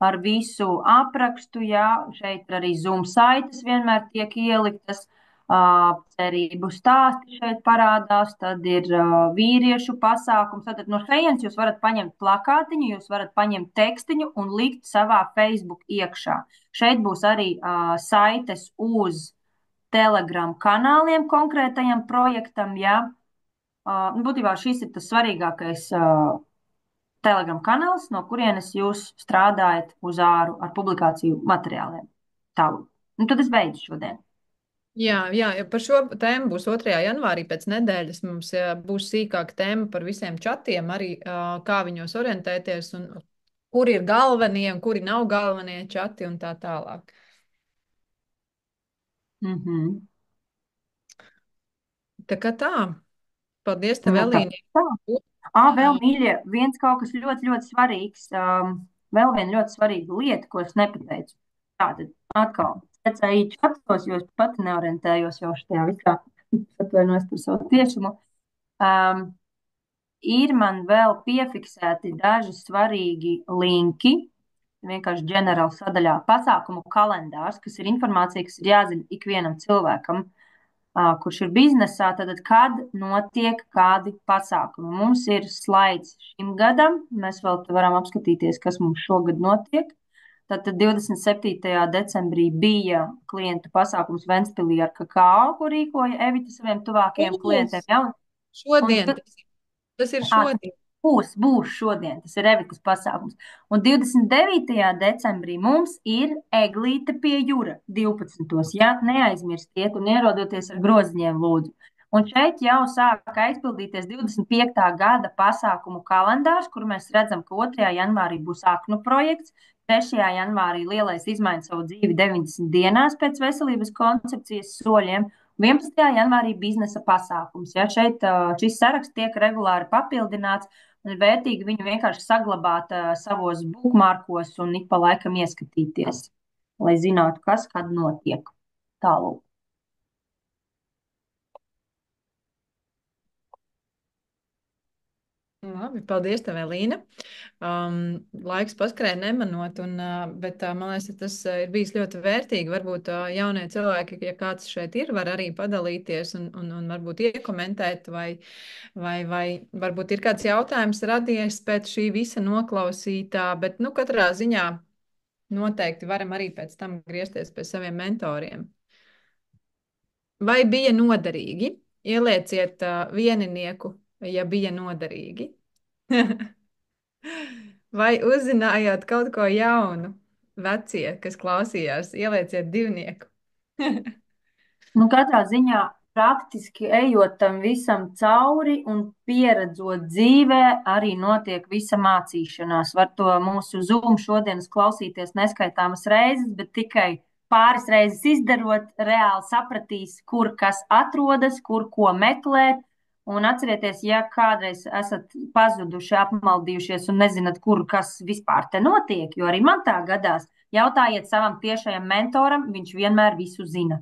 ar visu aprakstu, jā, šeit arī Zoom saites vienmēr tiek ieliktas, cerību stāsti šeit parādās, tad ir vīriešu pasākums. Tad no šejienes jūs varat paņemt plakātiņu, jūs varat paņemt tekstiņu un likt savā Facebook iekšā. Šeit būs arī saites uz Telegram kanāliem konkrētajam projektam, jā. Būtībā šis ir tas svarīgākais Telegram kanāls, no kurienes jūs strādājat uz āru ar publikāciju materiāliem. Tālāk. Tad es beidzu šodien. Jā, par šo tēmu būs 2. janvārī pēc nedēļas. Mums būs sīkāka tēma par visiem čatiem, arī kā viņos orientēties un kuri ir galvenie un kuri nav galvenie čati un tā tālāk. Tā kā tā. Paldies tev, Elīna. Vēl, mīļie, viens kaut kas ļoti, ļoti svarīgs. Vēl viena ļoti svarīga lieta, ko es nepateicu. Tātad atkal CCI čatos, jo es pati neorientējos jau šajā visā atvainojos par savu tiešumu. Ir man vēl piefiksēti daži svarīgi linki, vienkārši ģenerāla sadaļā pasākumu kalendārs, kas ir informācija, kas ir jāzina ikvienam cilvēkam, kurš ir biznesā, tad kad notiek kādi pasākumi. Mums ir slaids šim gadam, mēs vēl varam apskatīties, kas mums šogad notiek. Tātad 27. decembrī bija klientu pasākums Ventspilī ar kakao, ko rīkoja Evita saviem tuvākajiem klientiem. Ja? Šodien, tas ir šodien. Būs šodien, tas ir Evitas pasākums. Un 29. decembrī mums ir eglīte pie jūra 12. Ja neaizmirstiet un ierodoties ar groziņiem lūdzu. Un šeit jau sāk aizpildīties 25. gada pasākumu kalendārs, kur mēs redzam, ka 2. janvārī būs aknu projekts, 3. janvārī lielais izmaiņas savu dzīvi 90 dienās pēc veselības koncepcijas soļiem, 11. janvārī biznesa pasākums. Ja, šeit šis saraksts tiek regulāri papildināts un ir vērtīgi viņu vienkārši saglabāt savos bookmarkos un ik pa laikam ieskatīties, lai zinātu, kas kad notiek. Tālūk. Labi, paldies tev, Elīna. Laiks paskrēja nemanot, bet man liekas, tas ir bijis ļoti vērtīgi. Varbūt jaunie cilvēki, ja kāds šeit ir, var arī padalīties un varbūt iekomentēt, vai varbūt ir kāds jautājums radies pēc šī visa noklausītā, bet katrā ziņā noteikti varam arī pēc tam griezties pie saviem mentoriem. Vai bija noderīgi? Ielieciet vieninieku, ja bija noderīgi. Vai uzzinājāt kaut ko jaunu? Vecie, kas klausījās, ielieciet divnieku. Katrā ziņā praktiski ejot tam visam cauri un pieredzot dzīvē, arī notiek visa mācīšanās. Var to mūsu Zoom šodienas klausīties neskaitāmas reizes, bet tikai pāris reizes izdarot, reāli sapratīs, kur kas atrodas, kur ko meklēt. Un atcerieties, ja kādreiz esat pazuduši, apmaldījušies un nezināt, kur kas vispār te notiek, jo arī man tā gadās, jautājiet savam tiešajam mentoram, viņš vienmēr visu zina.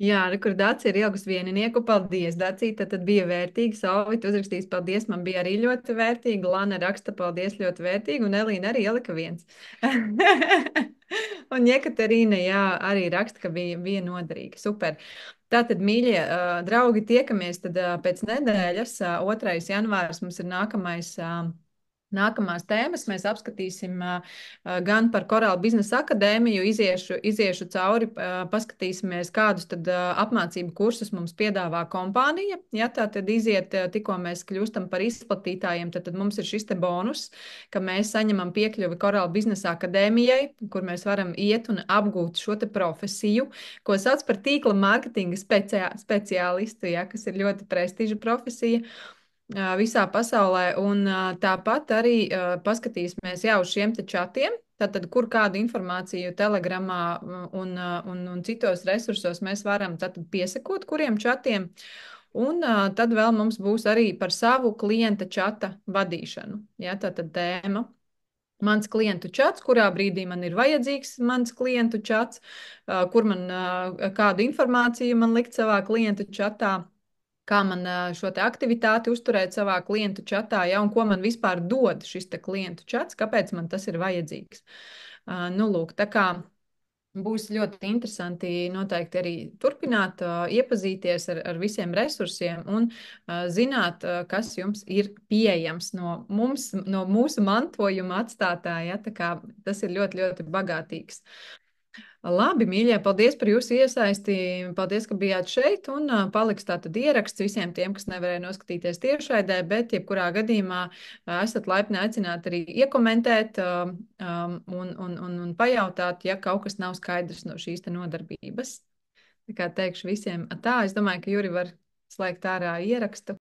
Jā, kur Dācis ir ilgus vieninieku. Paldies, Dācī, tad bija vērtīgi. Solvita uzrakstīs, paldies, man bija arī ļoti vērtīgi. Lana raksta, paldies, ļoti vērtīgi. Un Elīna arī ielika viens. Un Jekaterīna, jā, arī raksta, ka bija noderīgi. Super. Tātad, mīļie draugi, tiekamies tad pēc nedēļas. 2. janvārs mums ir nākamās tēmas. Mēs apskatīsim gan par Korāla biznesa akadēmiju, iziešu cauri, paskatīsimies, kādus tad apmācību kursus mums piedāvā kompānija. Ja tā tad iziet, tikko mēs kļūstam par izplatītājiem, tad mums ir šis te bonus, ka mēs saņemam piekļuvi Korāla biznesa akadēmijai, kur mēs varam iet un apgūt šo te profesiju, ko sauc par tīkla mārketinga speciālistu, ja, kas ir ļoti prestiža profesija visā pasaulē, un tāpat arī paskatīsimies jau uz šiem te čatiem, tātad, kur kādu informāciju Telegramā un citos resursos mēs varam tātad piesakot, kuriem čatiem, un tad vēl mums būs arī par savu klienta čata vadīšanu, ja, tātad tēma. Mans klientu čats, kurā brīdī man ir vajadzīgs mans klientu čats, kur man kādu informāciju man likt savā klientu čatā, kā man šo te aktivitāti uzturēt savā klientu čatā, ja, un ko man vispār dod šis te klientu čats, kāpēc man tas ir vajadzīgs. Lūk, tā kā būs ļoti interesanti noteikti arī turpināt, iepazīties ar visiem resursiem un zināt, kas jums ir pieejams no mūsu mantojuma atstātā, ja, tā kā tas ir ļoti, ļoti bagātīgs. Labi, mīļie, paldies par jūsu iesaisti. Paldies, ka bijāt šeit. Un paliks tātad ieraksts visiem tiem, kas nevarēja noskatīties tiešraidē, bet jebkurā gadījumā esat laipni aicināti arī iekomentēt un pajautāt, ja kaut kas nav skaidrs no šīs te nodarbības. Tā kā teikšu visiem tā, es domāju, ka Juri var slēgt ārā ierakstu.